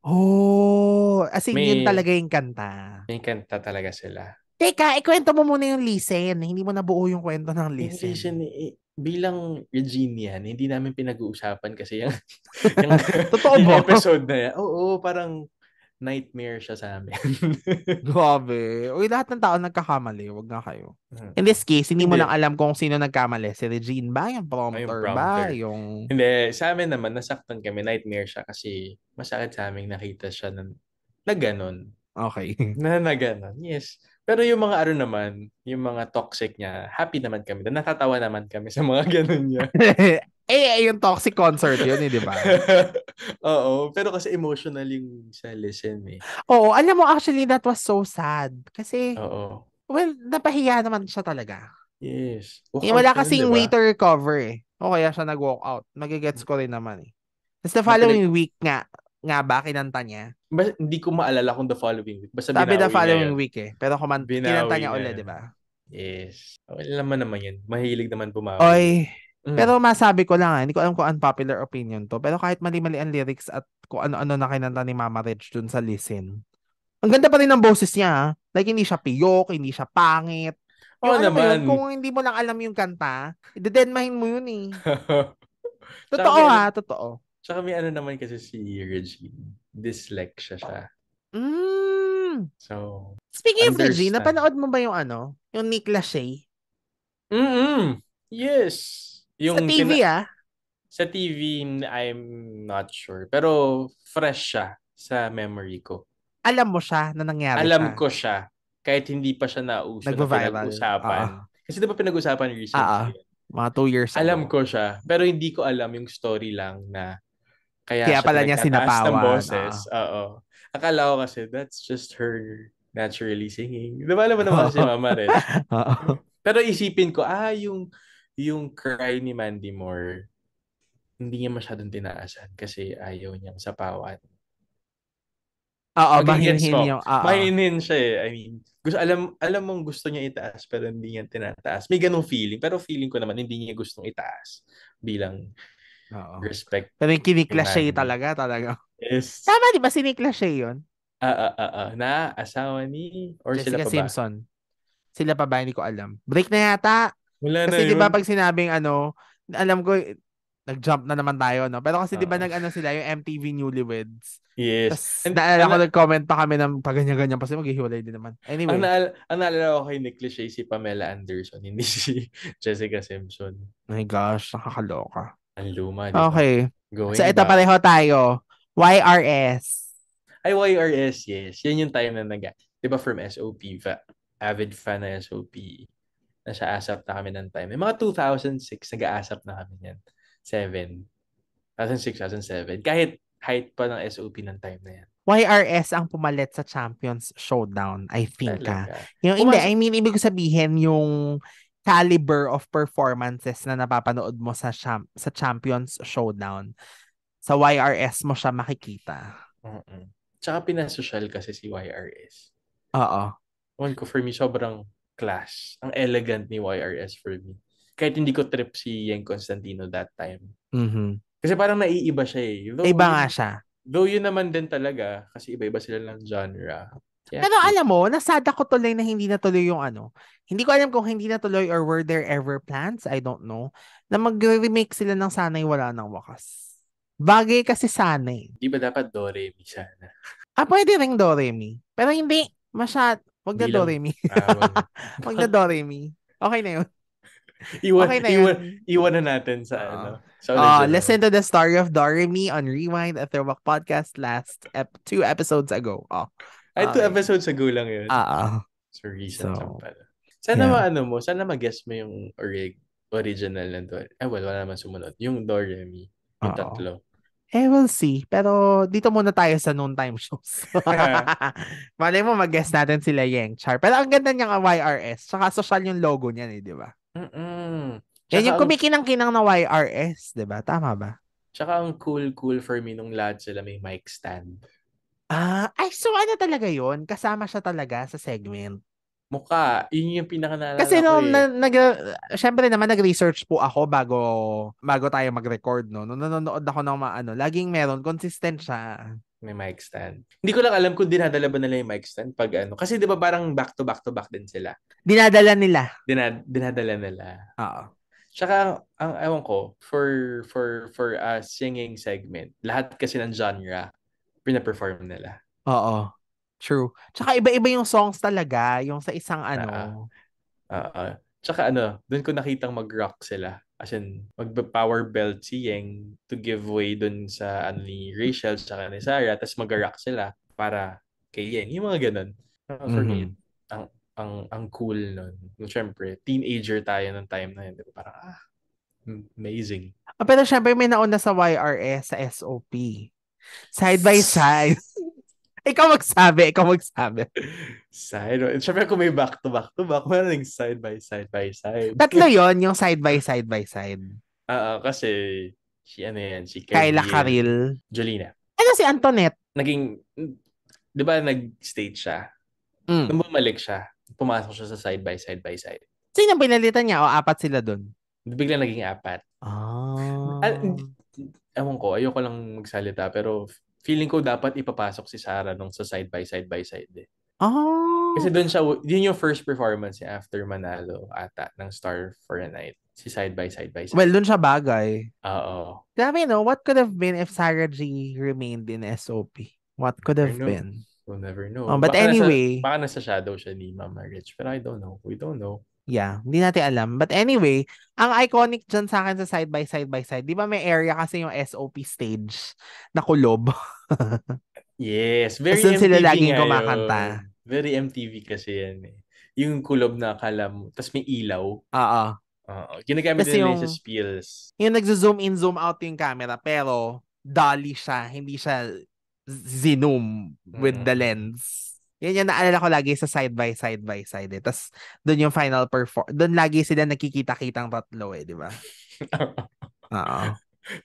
As in yun talaga yung kanta. May kanta talaga sila. Teka, ikwento mo muna yung listen. Hindi mo nabuo yung kwento ng listen. Yung listen, bilang Regine yan, hindi namin pinag-uusapan kasi yung Totoo ba? episode na yan. Oo, parang nightmare siya sa amin. Grabe. Lahat ng tao nagkakamali. Wag nga kayo. In this case, hindi mo lang alam kung sino nagkamali. Si Regine ba? Yung prompter ba? Hindi. Sa amin naman, nasaktan kami. Nightmare siya kasi masakit sa amin nakita siya na ganon. Okay. Na ganon. Yes. Pero yung mga naman, yung mga toxic niya, happy naman kami. Natatawa naman kami sa mga ganon niya. Yung toxic concert yun di ba? Oo, pero kasi emotional yung sa listen eh. Oo, alam mo actually that was so sad. Kasi, well, napahiya naman siya talaga. Yes. Wala kasing way to recover eh. O kaya siya nag-walk out. Magigets ko rin naman eh. Tapos the following week nga, nga ba kinanta niya? Hindi ko maalala kung the following week. Basta Sabi the binawi niya following yun. week eh. Pero kinanta Binawi niya niya ulit, yun. di ba? Yes. Alam naman yan. Mahilig naman bumawi. Oy, Mm. pero masabi ko lang, hindi ko alam kung unpopular opinion to, pero kahit mali-mali ang lyrics at kung ano-ano na kinanta ni Mama Rich dun sa Listen, ang ganda pa rin ng boses niya. Like, hindi siya piyok, hindi siya pangit. Yung Oo alam mo yun, naman. kung hindi mo lang alam yung kanta, idedenmahin mo yun eh. Tsaka Totoo may ha, totoo. Tsaka may naman kasi si Regine. Dyslexia siya. So, Speaking of Regine, understand. napanood mo ba yung yung Nick Lachey? Yes. Sa TV Sa TV, I'm not sure. Pero fresh siya sa memory ko. Alam mo siya na nangyari Alam siya. ko siya. Kahit hindi pa siya nauso na Nagva-viral. pinag-usapan. Kasi di ba pinag-usapan recently? Mga 2 years ago. Alam ko siya. Pero hindi ko alam yung story lang na kaya siya pala niya nagtataas ng sinapawan. boses. Oo. Akala ko kasi that's just her naturally singing. Di ba alam mo naman si Mama Rich? Pero isipin ko, yung cry ni Mandy Moore, hindi niya masyadong tinaasan kasi ayaw niyang sapawan. Oo, Mag-gets mahinhin mo. yung... Mahinhin siya eh. I mean, alam mong gusto niya itaas pero hindi niya tinataas. May ganung feeling. Pero feeling ko naman hindi niya gustong itaas bilang respect. Pero yung kiniklashay talaga. Yes. Tama, di ba siniklashay yun? Na asawa ni or Jessica sila pa ba? Simpson. Sila pa ba? Hindi ko alam. Break na yata. Wala Kasi na di ba yun. pag sinabing alam ko, nag-jump na naman tayo, no? Pero kasi di ba sila, yung MTV Newlyweds. Yes. Tapos naalala ko, nag-comment pa kami ng paganyan-ganyan kasi maghihiwalay din naman. Anyway. Ang naalala ko kay Nick Lachey, si Pamela Anderson, hindi si Jessica Simpson. Oh my gosh, nakakaloka. Ang luma, di ba? Okay. Going so ito back. pareho tayo. YRS. Ay, YRS, yes. Yan yung time na di ba from SOP, avid fan na SOP. Nasa ASAP na kami ng time. May mga 2006, nag-ASAP na kami yan. 2006, 2007. Kahit height pa ng SOP ng time na yan. YRS ang pumalit sa Champions Showdown, I think. Hindi, I mean, ibig sabihin yung caliber of performances na napapanood mo sa Champions Showdown. Sa YRS mo siya makikita. Tsaka pinasosyal kasi si YRS. Oo. For me, sobrang class. Ang elegant ni YRS for me. Kahit hindi ko trip si Yeng Constantino that time. Kasi parang naiiba siya eh. Iba nga siya. Though yun naman din talaga, kasi iba-iba sila ng genre. Pero alam mo, nasada ko tuloy na hindi natuloy yung Hindi ko alam kung hindi natuloy or were there ever plans, I don't know, na mag-remake sila ng Sana'y Wala Nang Wakas. Bagay kasi sana eh. Di ba dapat Do-Re-Mi sana? Pwede ring Do-Re-Mi. Pero hindi, wag na Do-Re-Mi. Wag na Do-Re-Mi. Okay na yun. Iwan na natin sa sa original. Listen to the story of Do-Re-Mi on Rewind, a Throwback podcast last 2 episodes ago. 2 episodes ago lang yun. So recent lang pala. Sana mag-guess mo yung original na Do-Re-Mi. Wala naman sumunod. Yung Do-Re-Mi. Yung tatlo. We'll see. Pero dito muna tayo sa noontime shows. Malay mo mag-guess natin sila Yeng Char. Pero ang ganda niyang YRS. Tsaka social yung logo niyan eh, di ba? Yan yung kumikinang-kinang na YRS, di ba? Tama ba? Tsaka ang cool for me nung lahat sila may mic stand. So ano talaga yun? Kasama siya talaga sa segment. Mukha. Yun yung pinaka-naalala kasi ko syempre naman nag-research po ako bago tayo mag-record, no? Nung nanonood ako ng laging meron, consistent siya. May mic stand. Hindi ko lang alam kung dinadala ba nila yung mic stand pag Kasi di ba parang back to back din sila. Dinadala nila. Dinadala nila. Oo. Tsaka, ang ewan ko, for a singing segment, lahat kasi ng genre, pina-perform nila. Oo. True. Tsaka iba-iba yung songs talaga, yung sa isang Tsaka doon ko nakitang mag-rock sila. As in, mag-power belt si Yeng to give way doon sa ni Rachel tsaka ni Sarah, tapos mag-rock sila para kay Yeng. Yung mga ganun. For me, ang cool nun. Siyempre, teenager tayo nung time na yun. Diba? Parang, amazing. Pero syempre, may nauna sa YRS, sa SOP. Side by side. Ikaw magsabi. Siyempre, kung may back to back, meron yung side by side. Tatlo yon yung side by side. Kasi, si Kyla Karil. Jolina. Ano Sino si Antoinette? Naging, di ba nag-stage siya? Mm. Nung bumalik siya, pumasok siya sa side by side by side. Sino pinalitan niya o apat sila dun? Biglang naging apat. Ewan ko, ayoko lang magsalita, pero feeling ko dapat ipapasok si Sarah nung sa side by side by side eh. Kasi doon siya, yun yung first performance niya after manalo ata ng Star for a Night. Si side by side by side. Well, dun siya bagay. Oo. Grabe, no? What could have been if Sarah G remained in SOP? What could have been? We'll never know. But anyway. Baka nasa shadow siya ni Mama Rich. Pero I don't know. We don't know. Yeah, hindi natin alam. But anyway, ang iconic dyan sa akin sa side by side by side, di ba may area kasi yung SOP stage na kulob? Yes, very Tapos MTV sila laging nga kumakanta. yun. Very MTV kasi yan eh. Yung kulob na akala mo, tapos may ilaw. Oo. Ginagamit Kasi nila yung sa spills. Yung nagzo-zoom in, zoom out yung camera, pero dolly siya, hindi siya zoom with the lens. Yan yung naalala ko lagi sa side by side by side eh. Tapos doon yung final doon lagi sila nakikita-kitang tatlo eh, di ba? Oo.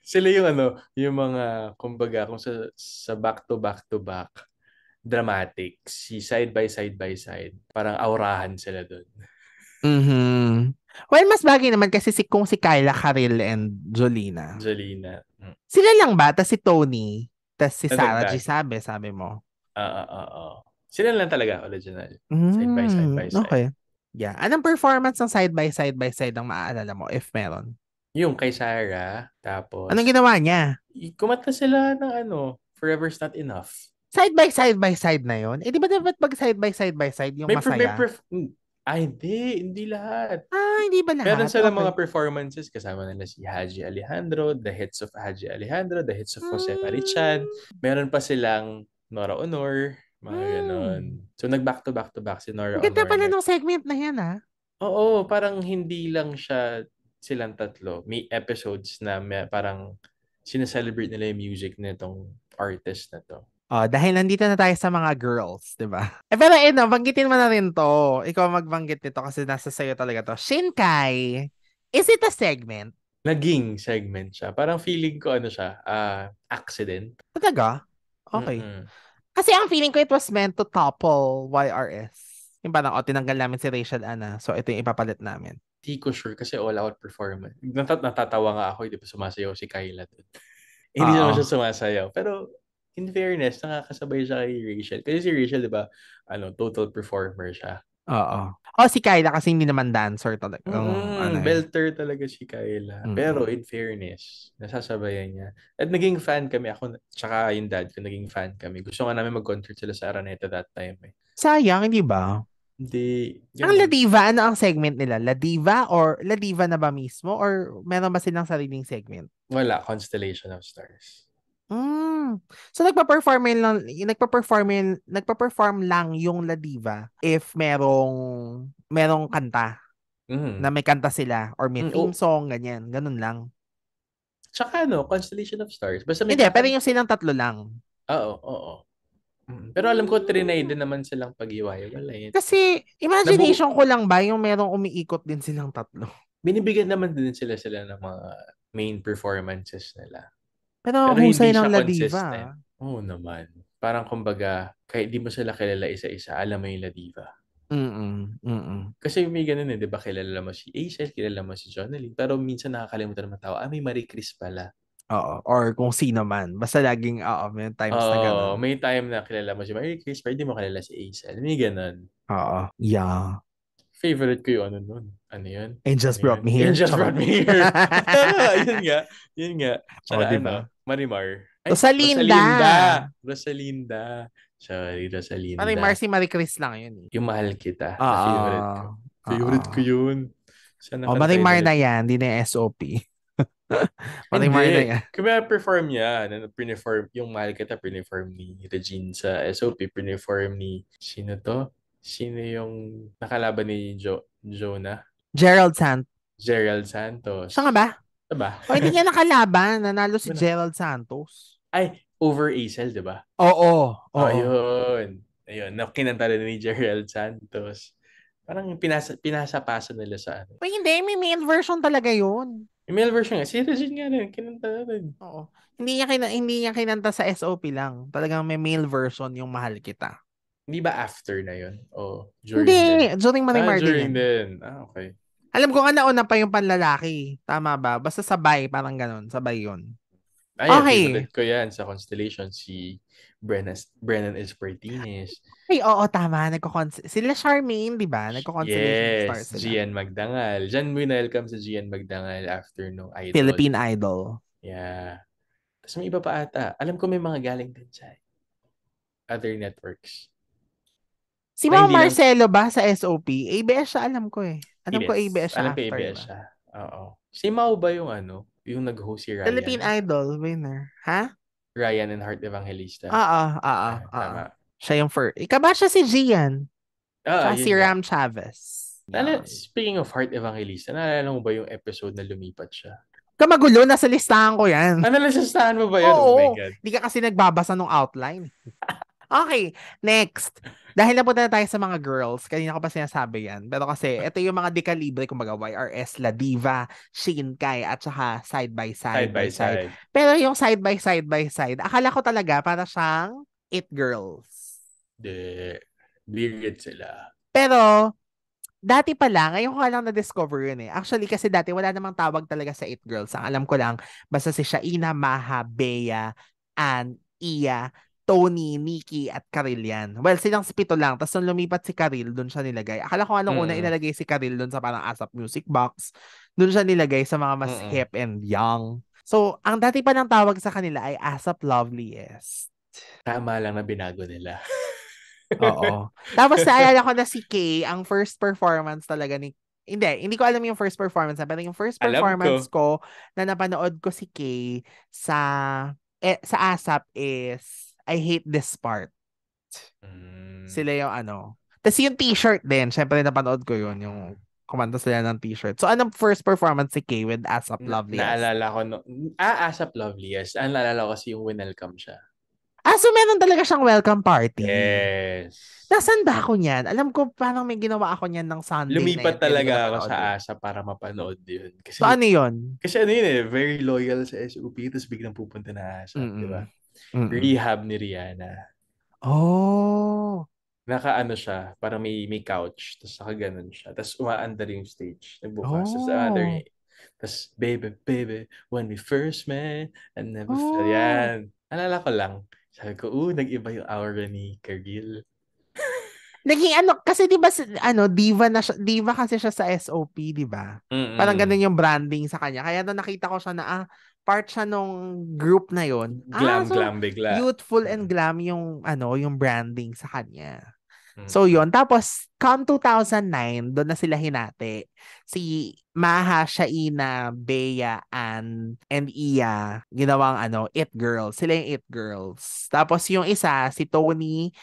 Sila yung yung mga, kumbaga, kung sa back to back to back, dramatic, si side by side by side, parang aurahan sila doon. Well, mas bagay naman kasi kung si Kyla, Karil, and Jolina. Sila lang ba? Tapos si Tony, tapos si Sarah G, sabi mo. Sila lang talaga original. Side by side by side. Okay. Yeah. Anong performance ng side by side ang maaalala mo, if meron? Yung kay Sarah, tapos... Anong ginawa niya? Kumanta sila ng Forever's Not Enough. Side by side na yun? Eh, di ba dapat pag side by side yung masaya? Hindi lahat. Hindi ba lahat? Meron sila mga performances, kasama nila si Haji Alejandro, the hits of Haji Alejandro, the hits of Jose Marichan. Meron pa silang Nora Honor, mga ganon. So, nag-back to back si Nora Honor. Ganda pala nung segment na yan, ha? Oo, parang hindi lang siya silang tatlo. May episodes na parang sinaselebrate nila yung music nitong artist na to. Dahil nandito na tayo sa mga girls, di ba? Pero banggitin mo na rin to. Ikaw magbanggit nito kasi nasa sayo talaga to. Shinkai, is it a segment? Naging segment siya. Parang feeling ko siya, accident. Talaga? Okay. Kasi ang feeling ko it was meant to topple YRS. Yung parang, tinanggal namin si Rachel Anna. So, ito yung ipapalit namin. Di ko sure kasi all-out performance. Natatawa nga ako, di ba sumasayaw si Kyla doon. Hindi naman siya sumasayaw. Pero, in fairness, nakakasabay siya kay Rachel. Kasi si Rachel, di ba, total performer siya. Oo. Si Kyla kasi hindi naman dancer talaga. Belter talaga si Kyla. Pero in fairness, nasasabayan niya. At naging fan kami. Ako, tsaka yung dad ko, naging fan kami. Gusto nga namin mag-concert sila sa Araneta that time eh. Sayang, hindi ba? Hindi. Ang La Diva, ano ang segment nila? La Diva or La Diva na ba mismo? Or meron ba silang sariling segment? Wala. Constellation of Stars. So nagpa-perform lang yung La Diva if merong kanta na may kanta sila or may theme song, ganyan. Ganun lang. Tsaka Constellation of Stars. Basta Hindi, pero yung silang tatlo lang. Oo. Pero alam ko, trinay din naman silang pag-iwalay. Kasi, imagination ko lang ba yung merong umiikot din silang tatlo? Binibigyan naman din sila ng mga main performances nila. Pero husay ng La Diva. Oo naman. Parang kumbaga, kahit di mo sila kilala isa-isa, alam mo yung La Diva. Kasi may ganun di ba? Kilala mo si Aisel, kilala mo si Jonalyn. Pero minsan nakakalimutan naman tao, may Marie Chris pala. Oo. Or kung sino man. Basta laging, may times na ganun. May time na kilala mo si Marie Chris, pero di mo kilala si Aisel. May ganun. Oo. Yeah. Favorite ko yung nun. Ano yun? Angels Brought Me Here. Angels Brought Me Here. Yun nga. Tsaka diba? Marimar. Rosalinda. Sorry, Rosalinda. Marimar si Marie Chris lang yun. Yung Mahal Kita. Favorite ko. Favorite ko yun. Marimar na yan. Hindi na SOP. Marimar na yan. Kaya perform niya. Yung Mahal Kita, perform ni Regine sa SOP. Perform ni, sino to? Sino yung nakalaban ni Jonah? Gerald Santos. Siya nga ba? Diba? Hindi niya nakalaban. Nanalo si Gerald Santos. Ay, over Aisel, diba? Oo. Ayun. Kinanta rin ni Gerald Santos. Parang pinasa-pasa nila sa hindi. May main version talaga yun. Yung male version nga, si Regine nga rin, kinanta rin. Oo. Hindi niya kinanta sa SOP lang. Talagang may male version yung Mahal Kita. Hindi ba after na yun? O during din? Hindi, during Marimar din During yan. din. Okay. Alam ko nga nauna pa yung panlalaki. Tama ba? Basta sabay, parang ganun. Sabay yun. Ayan, Okay. favorite ko yan sa Constellation, si Brennan Espertines. Ay, oo, tama. Sila Charmaine, di ba? Nagko-constellation star Yes, sila. Gian Magdangal. Diyan mo welcome sa Gian Magdangal after no Idol. Philippine Idol. Yeah. Tapos may iba pa ata. Alam ko may mga galing din sa other networks. Si Na Mama hindi lang Marcelo ba sa SOP? ABS siya, alam ko eh. Alam ko Yes. ABS siya Alam ko after ABS ba? siya. Oo. Si Mau ba yung yung nag-host si Ryan? Philippine Idol winner. Ha? Ryan and Heart Evangelista. Oo. Tama. Siya yung first. Ika ba siya si Gian? Tsaka Yun si nga. Ram Chavez. Speaking of Heart Evangelista, naalala mo ba yung episode na lumipat siya? Kamagulo, nasa listahan ko yan. Nalasastahan mo ba yun? Oo. Oh my God. Di ka kasi nagbabasa ng outline. Okay, next. Dahil napunta na tayo sa mga girls, kanina ko pa sinasabi yan. Pero kasi, ito yung mga dekalibre, kumbaga YRS, La Diva, Shinkai, at saka side by side. Pero yung side by side, akala ko talaga para siyang It Girls. Weird sila. Pero, dati pa lang, ngayon ko lang na-discover yun eh. Actually, kasi dati wala namang tawag talaga sa It Girls. Ang alam ko lang, basta si Shaina, Maha, Bea, Ann, Iya, Tony, Nikki, at Karil yan. Well, silang pito lang. Tapos nung lumipat si Karil, doon siya nilagay. Akala ko anong una inalagay si Karil doon sa parang ASAP Music Box. Doon siya nilagay sa mga mas hip and young. So, ang dati pa ng tawag sa kanila ay ASAP Loveliest. Tama lang na binago nila. Oo. Tapos naalala ko na si Kay, ang first performance talaga ni... Hindi ko alam yung first performance pero yung first performance ko na napanood ko si Kay sa ASAP is I Hate This Part. Sila yung Tapos yung t-shirt din, syempre napanood ko yun, yung kumanta sila ng t-shirt. So, anong first performance si Kay with ASAP Loveliest? Naalala ko, ASAP Loveliest. Naalala ko kasi yung winelcome siya. So meron talaga siyang welcome party. Yes. Nasaan ba ako niyan? Alam ko parang may ginawa ako niyan ng Sunday. Lumipat talaga ako sa ASAP para mapanood yun. Kasi, so ano yun? Kasi very loyal sa SOP tapos biglang pupunta na ASAP, di ba? Rehab ni Rihanna. Oh. Naka siya, parang may couch, tapos nakaganon siya. Tapos umaandar yung stage. Nagbukas. Tapos, baby, when we first met, I never felt, yan. Alala ko lang. Sabi ko, nag-iba yung aura ni Karil. Naging kasi di ba diva kasi siya sa SOP, di ba? Parang ganun yung branding sa kanya. Kaya nung nakita ko siya na part siya nung group na yon. Glam bigla. Youthful and glam yung yung branding sa kanya. So yun, tapos come 2009, doon na sila hinati. Si Maha, Shaina, Bea, Ann, and Iya, ginawang It Girls. Sila yung It Girls. Tapos yung isa, si Tony,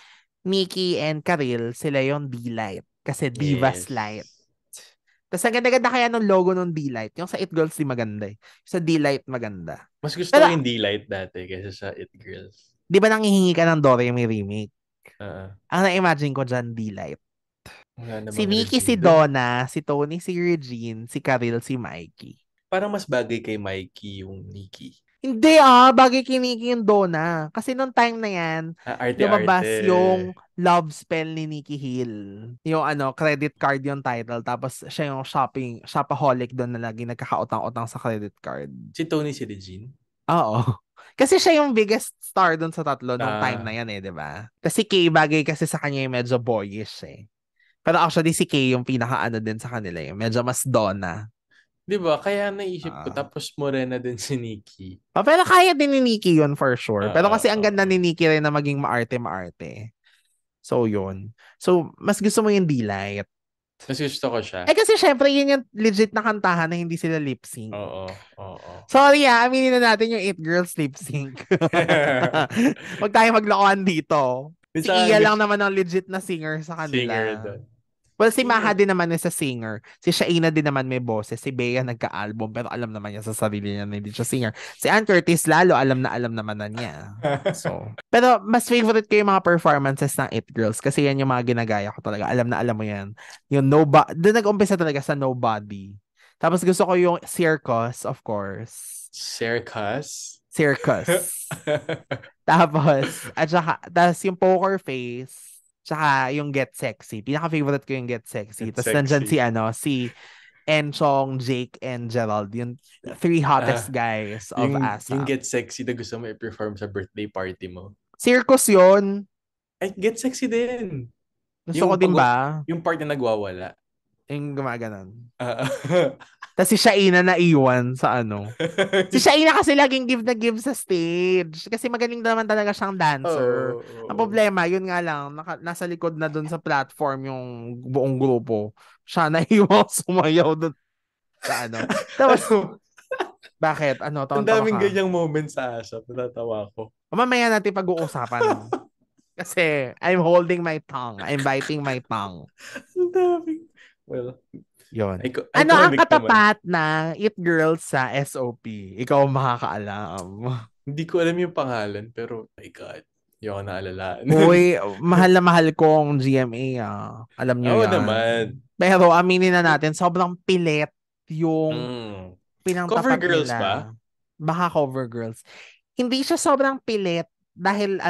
Nikki, and Karil, sila yung D-Light. Kasi Divas Light. Tapos ang ganda-ganda kaya ng logo ng D-Light. Yung sa It Girls, di maganda eh. Sa D-Light, maganda. Mas gusto ko yung D-Light dati kaysa sa It Girls. Di ba nanghihingi ka ng Doremi remake? Ang na-imagine ko dyan, D-Light. Si Nikki, si Donna, si Tony, si Regine, si Karil, si Mikey. Parang mas bagay kay Mikey yung Nikki. Hindi bagay kay Nikki yung Donna. Kasi nung time na yan, lumabas yung love spell ni Nikki Hill. Yung credit card yung title. Tapos siya yung shopaholic doon na lagi nagkakautang-utang sa credit card. Si Tony, si Regine? Oo. Kasi siya yung biggest star doon sa tatlo nung time na yan di ba? Kasi Kay bagay kasi sa kanya yung medyo boyish eh. Pero actually si Kay yung pinaka din sa kanila yung medyo mas Donna. Di ba? Kaya naisip ko tapos morena din si Nikki. Pero kaya din ni Nikki yun for sure. Pero kasi ang ganda ni Nikki rin na maging maarte-maarte. So yun. So mas gusto mo yung D-Light. Mas gusto ko siya. Kasi syempre yun yung legit na kantahan na hindi sila lip sync. Oo. Sorry aminin na natin yung It Girls lip sync. Huwag tayo maglokohan dito. Si Iya lang naman ang legit na singer sa kanila. Singer doon. Well, si Maha din naman is a singer. Si Shaina din naman may boses. Si Bea nagka-album pero alam naman niya sa sarili niya na hindi siya singer. Si Ann Curtis lalo alam naman na niya. So, pero mas favorite ko yung mga performances ng It Girls kasi yan yung mga ginagaya ko talaga. Alam na alam mo yan. Yung Nobody. Doon nag-umpisa talaga sa Nobody. Tapos gusto ko yung circus, of course. Circus? Circus. Tapos, tapos yung poker face, tsaka yung Get Sexy. Pinaka-favorite ko yung Get Sexy. Get Tapos nandyan Sexy. si Enchong, Jake, and Gerald. Yung 3 hottest guys of Yung ASAP. Get Sexy na gusto mo i-perform sa birthday party mo. Circus yun. Ay, Get Sexy din. Gusto ko din ba? Yung part na nagwawala. Yung gumaganon. Ah. Tapos si Shaina naiwan sa ano. Si Shaina kasi laging give na give sa stage. Kasi magaling naman talaga siyang dancer. Oo. Ang problema, yun nga lang, nasa likod na dun sa platform yung buong grupo. Siya naiwan sumayaw dun sa ano. Tapos, bakit? Ano, Ang tawa daming ka? ganyang moment sa ASAP. Natatawa ko. Mamaya natin pag-uusapan. Kasi I'm holding my tongue. I'm biting my tongue. Ang daming. Well, Yun. iconic Ano ang naman. katapat na It Girls sa SOP? Ikaw ang makakaalam. Hindi ko alam yung pangalan, pero my God. Hindi ako naalalaan. Uy, mahal na mahal kong GMA. Alam niyo Oo yan. naman. Pero aminin na natin, sobrang pilit yung Cover pinangtapat girls nila. ba? Baka cover girls. Hindi siya sobrang pilit dahil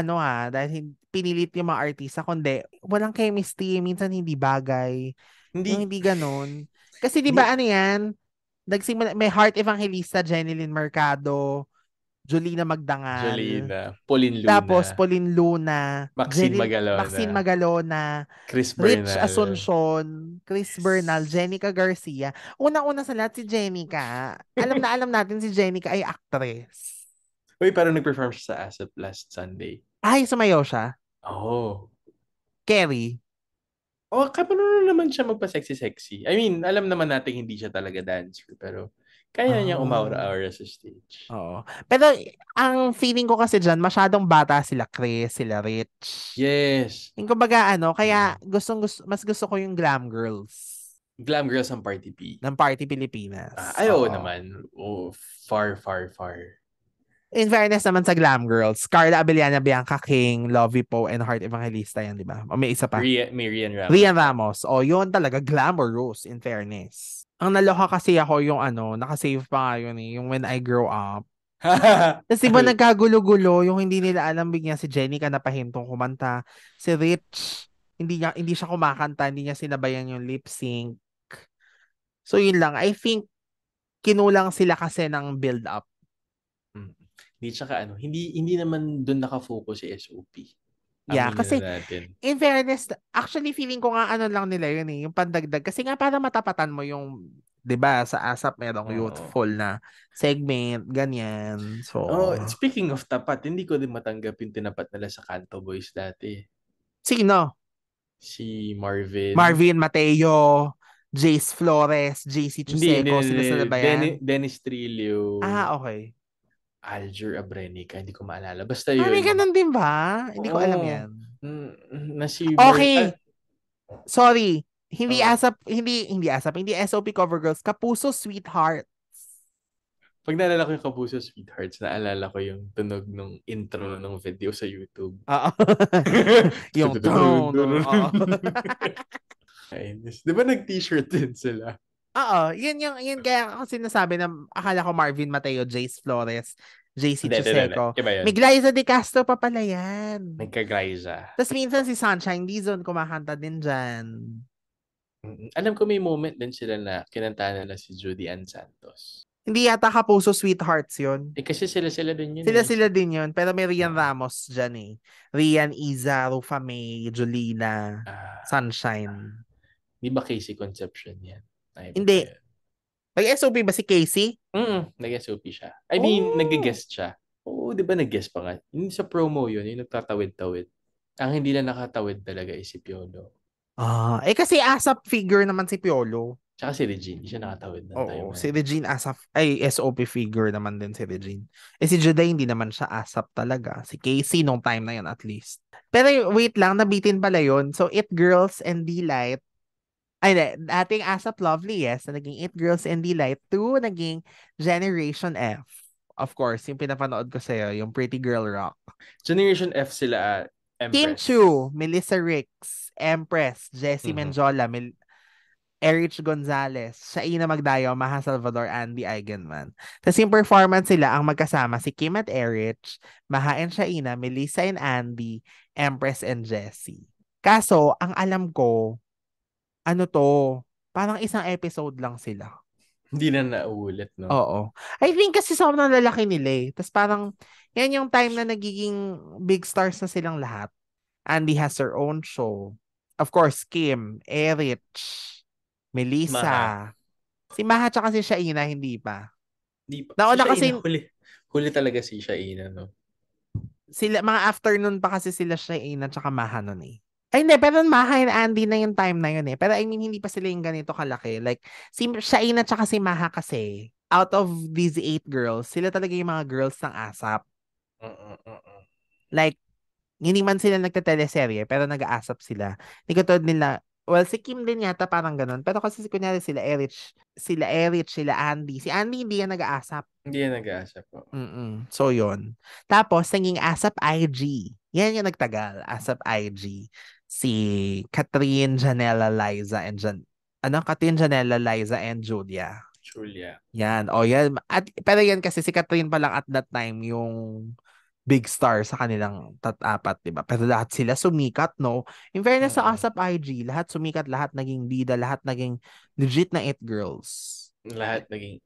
dahil pinilit yung mga artista, kundi walang chemistry, minsan hindi bagay. Yung hindi ganun. Kasi di ba yan, may Heart Evangelista, Jeneline Mercado, Jolina Magdangal. Pauline Luna. Tapos Pauline Luna. Maxine Magalona. Chris Rich Bernal. Asuncion. Chris Bernal. Jenica Garcia. Unang-una sa lahat si Jenica. Alam natin si Jenica ay actress. Uy, parang nag-perform siya sa ASAP last Sunday. Ay, sumayaw siya? Oo. Carrie? Kapano naman siya magpa-sexy-sexy. I mean, alam naman natin hindi siya talaga dancer, pero kaya niyang umaura-aura sa stage. Oo. Pero ang feeling ko kasi dyan, masyadong bata sila Chris, sila Rich. Yes. Yung kumbaga kaya mas gusto ko yung Glam Girls. Glam Girls ng Party P. Ng Party Pilipinas. Oo naman. Far, far, far. In fairness naman sa Glam Girls, Carla Abellana, Bianca King, Lovie Poe, and Heart Evangelista yan, di ba? O may isa pa. May Rian Ramos. Rian Ramos. O, yun talaga, glamorous, in fairness. Ang naloka kasi ako yung nakasave pa nga yun yung When I Grow Up. Tapos diba nagkagulo-gulo, yung hindi nila alam, bigyan si Jenica napahintong kumanta. Si Rich, hindi siya kumakanta, hindi niya sinabayan yung lip sync. So yun lang, I think kinulang sila kasi ng build up. Hindi naman doon nakafocus si SOP. Yeah, kasi in fairness, actually feeling ko nga lang nila yun yung pandagdag. Kasi nga para matapatan mo yung, 'di ba, sa ASAP merong youthful na segment, ganyan. So, speaking of tapat, hindi ko din matanggap yung tinapat nila sa Kanto Boys dati. Sino? Si Marvin. Marvin Mateo, Jace Flores, JC Chuseco, sila ba yan? Dennis Trillo. Okay. Alger Abrenica, hindi ko maalala. Basta yun. May ganun din ba? Hindi ko alam yan. Okay. Sorry. Hindi SOP cover girls. Kapuso Sweethearts. Pag naalala ko yung Kapuso Sweethearts, naalala ko yung tunog ng intro ng video sa YouTube. Yung tone. Di ba nag-t-shirt din sila? Yun kaya ako sinasabi na akala ko Marvin Mateo, Jace Flores, JC Chuseco. May Glyza De Castro pa pala yan. Nagka-Glyza. Tapos minsan si Sunshine Dizon kumakanta din dyan. Alam ko may moment din sila na kinantahan nila si Judy Ann Santos. Hindi yata Kapuso Sweethearts yun. Kasi sila din yun. Sila din yun. Pero may Rian Ramos dyan Rian, Iza, Rufa May, Jolina, Sunshine. Di ba Casey Concepcion yan? Hindi. Nag-SOP ba si Casey? Nag-SOP siya. I mean, nag-guest siya. Oo, di ba nag-guest pa nga? Yung sa promo yun, yung nagtatawid-tawid. Ang hindi na nakatawid talaga is si Piolo. Kasi ASAP figure naman si Piolo. Tsaka si Regine, hindi siya nakatawid ng time. Si Regine SOP figure naman din si Regine. Si Juday, hindi naman siya ASAP talaga. Si Casey nung time na yun at least. Pero wait lang, nabitin pala yun. So, It Girls and Delight. Dating ASAP Lovely, yes, na naging It Girls and Delight. 2, naging Generation F. Of course, yung pinapanood ko sa'yo, yung Pretty Girl Rock. Generation F sila, Empress. Kim Chu, Melissa Ricks, Empress, Jessie Menjola, Erich Gonzalez, Shaina Magdayo, Maha Salvador, Andy Eigenman. Tapos yung performance sila, ang magkasama si Kim at Erich, Maha and Shaina, Melissa and Andy, Empress and Jessie. Kaso, ang alam ko, ano to, parang isang episode lang sila. Hindi na nauulit, no? Oo. I think kasi sobrang lalaki nila eh. Tapos parang, yan yung time na nagiging big stars na silang lahat. Andy has her own show. Of course, Kim, Erich, Melissa. Maha. Si Maha tsaka si Shaina, hindi pa. Di pa. Nauna Si kasi, Shaina, huli talaga si Shaina, no? sila, mga afternoon pa kasi sila Shaina tsaka Maha nun eh. Ay, hindi, pero Maha and Andy na yung time na yun eh. Pero I mean, hindi pa sila yung ganito kalaki. Like, si Shaina tsaka si Maha kasi, out of these 8 girls, sila talaga yung mga girls ng ASAP. Like, hindi man sila nagteteleserye, pero nag-aasap sila. Hindi katulad nila, well, si Kim din yata parang ganun. Pero kasi kunyari sila Erich, sila Andy. Si Andy hindi yan nag-aasap. Hindi yan nag-aasap po. So, yun. Tapos, naging ASAP IG. Yan yung nagtagal. ASAP IG. Si Catherine, Janela, Liza, and Catherine, Janela, Liza, and Julia. Yan. O, yan. Pero yan kasi si Catherine pa lang at that time yung big star sa kanilang apat, diba? Pero lahat sila sumikat, no? In fairness sa ASAP IG, lahat sumikat, lahat naging bida, lahat naging legit na 8 girls. Lahat naging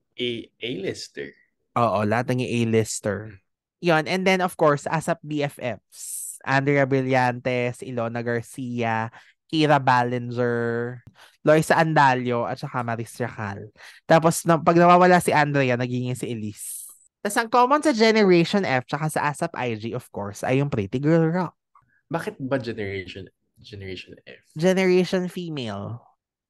A-lister. Oo, lahat naging A-lister. Yon, and then of course, ASAP BFFs. Andrea Brillantes, Ilona Garcia, Kira Ballinger, Loisa Andalio, at saka Maris Racal. Tapos, pag nawawala si Andrea, naging si Elise. Tapos ang common sa Generation F tsaka sa ASAP IG, of course, ay yung Pretty Girl Rock. Bakit ba Generation F? Generation Female.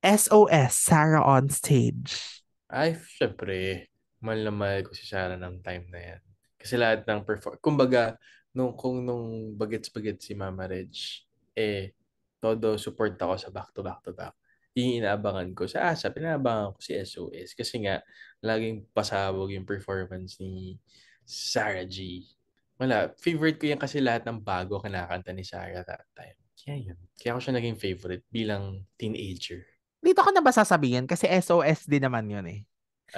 SOS, Sarah on Stage. Ay, syempre, mahal na mahal ko si Sarah ng time na yan. Kasi lahat ng kumbaga, kung nung bagets-bagets si Mama Reg, todo support ako sa back-to-back-to-back. Yung inaabangan ko sa ASAP, inaabangan ko si SOS. Kasi nga, laging pasabog yung performance ni Sarah G. Wala, favorite ko yan kasi lahat ng bago kinakanta ni Sarah that time. Kaya yun. Kaya ako siya naging favorite bilang teenager. Dito ko na ba sasabihin? Kasi SOS din naman yun eh.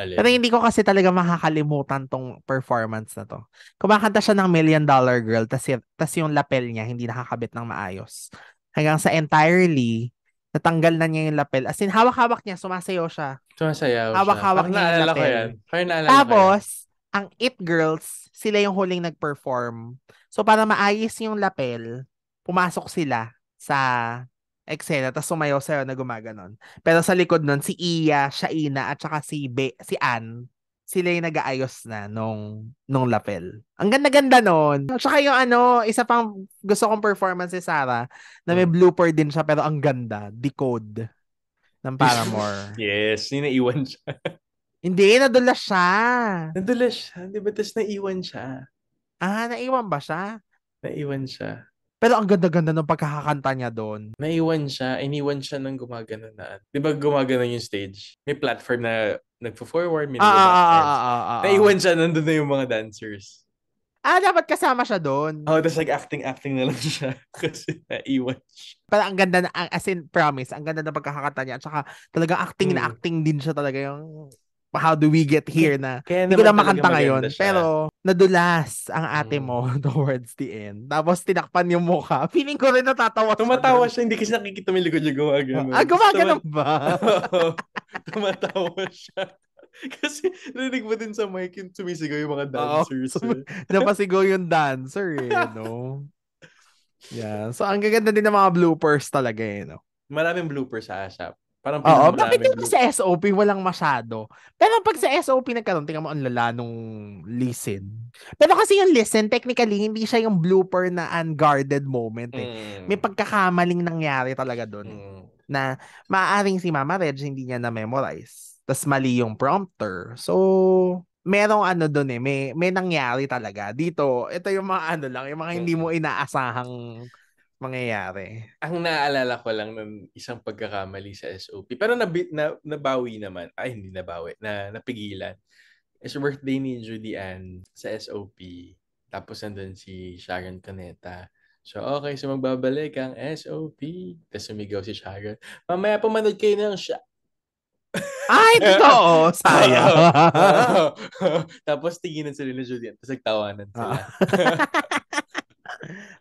Alin? Pero hindi ko kasi talaga makakalimutan tong performance na to. Kumakanta siya ng $1 Million Girl, tas yung lapel niya hindi nakakabit ng maayos. Hanggang sa entirely, natanggal na niya yung lapel. As in, hawak-hawak niya, sumasayaw siya. Sumasayaw Hawak-hawak siya. niya yung Naalala ko lapel. yan. Parang naalala ko Tapos, ang It Girls, sila yung huling nag-perform. So, para maayos yung lapel, pumasok sila sa eksena, tapos sumayaw sa'yo na gumaganon. Pero sa likod nun, si Iya, Shaina, at saka si Ann, sila yung nag-aayos na nung lapel. Ang ganda-ganda nun. At saka yung isa pang gusto kong performance si Sarah, na may blooper din siya, pero ang ganda. Decode ng Paramore. Yes, naiwan siya. Hindi, nadulas siya. Nadulas siya, di ba? Tapos naiwan siya. Ah, naiwan ba siya? Naiwan siya. Pero ang ganda-ganda ng pagkakakanta niya doon. Naiwan siya. Iniwan siya ng gumagano na. Di ba gumagano yung stage? May platform na nagpo-forward, may nag-backwards. Naiwan siya, nandun na yung mga dancers. Dapat kasama siya doon. Tapos acting na lang siya. Kasi naiwan siya. Pero ang ganda na, as in, promise, ang ganda ng pagkakakanta niya. At saka talagang acting na acting din siya talaga yung how do we get here na hindi ko lang makanta ngayon. Siya. Pero nadulas ang ate mo towards the end. Tapos tinakpan yung mukha. Feeling ko rin natatawa siya. Tumatawa siya. Hindi kasi nakikita mo yung likod niya gumagano. Gumagano ba? Tumatawa siya. Kasi narinig mo din sa mic yung sumisigaw yung mga dancers. Napasigaw yung dancer no? Yeah. So ang gaganda din ng mga bloopers talaga no? Maraming bloopers sa ASAP. Parang bakit yung sa SOP walang masyado? Pero pag sa SOP nagkaroon, tingnan mo ang lala nung listen. Pero kasi yung listen, technically, hindi siya yung blooper na unguarded moment eh. May pagkakamaling nangyari talaga doon na maaaring si Mama Reg hindi niya na-memorize. Tas mali yung prompter. So, merong doon eh, may nangyari talaga. Dito, ito yung mga lang, yung mga hindi mo inaasahang mangyayari. Ang naalala ko lang ng isang pagkakamali sa SOP. Pero nabawi naman. Ay, hindi nabawi. Napigilan. It's birthday ni Judy Ann sa SOP. Tapos nandun si Sharon Cuneta. So, okay. So, magbabalik ang SOP. Tapos sumigaw si Sharon. Mamaya pumanood kayo ng Ay, totoo. Sayang. Tapos tinginan sila ni Julian. Tapos nagtawanan sila.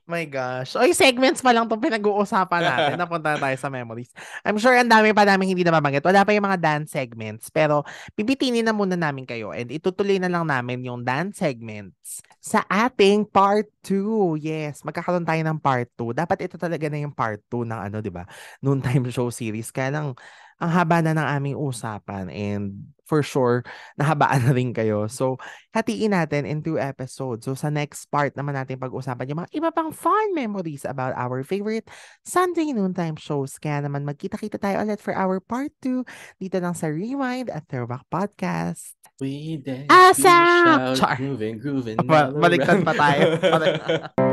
My gosh. Oy, segments pa lang itong pinag-uusapan natin. Napunta na tayo sa memories. I'm sure ang dami pa namin hindi na mabanggit. Wala pa yung mga dance segments. Pero pipitinin na muna namin kayo and itutuloy na lang namin yung dance segments sa ating part 2. Yes, magkakaroon tayo ng part 2. Dapat ito talaga na yung part 2 ng ano, di ba? Noontime Show series. Kaya lang, ang haba na ng aming usapan and for sure, nahabaan na rin kayo. So, hatiin natin in 2 episodes. So, sa next part naman natin pag-usapan yung mga iba pang fun memories about our favorite Sunday noontime shows. Kaya naman magkita-kita tayo ulit for our part 2 dito lang sa Rewind at Throwback Podcast. We dance, we Asap! shout, Char! grooving all Baligtad around. pa tayo.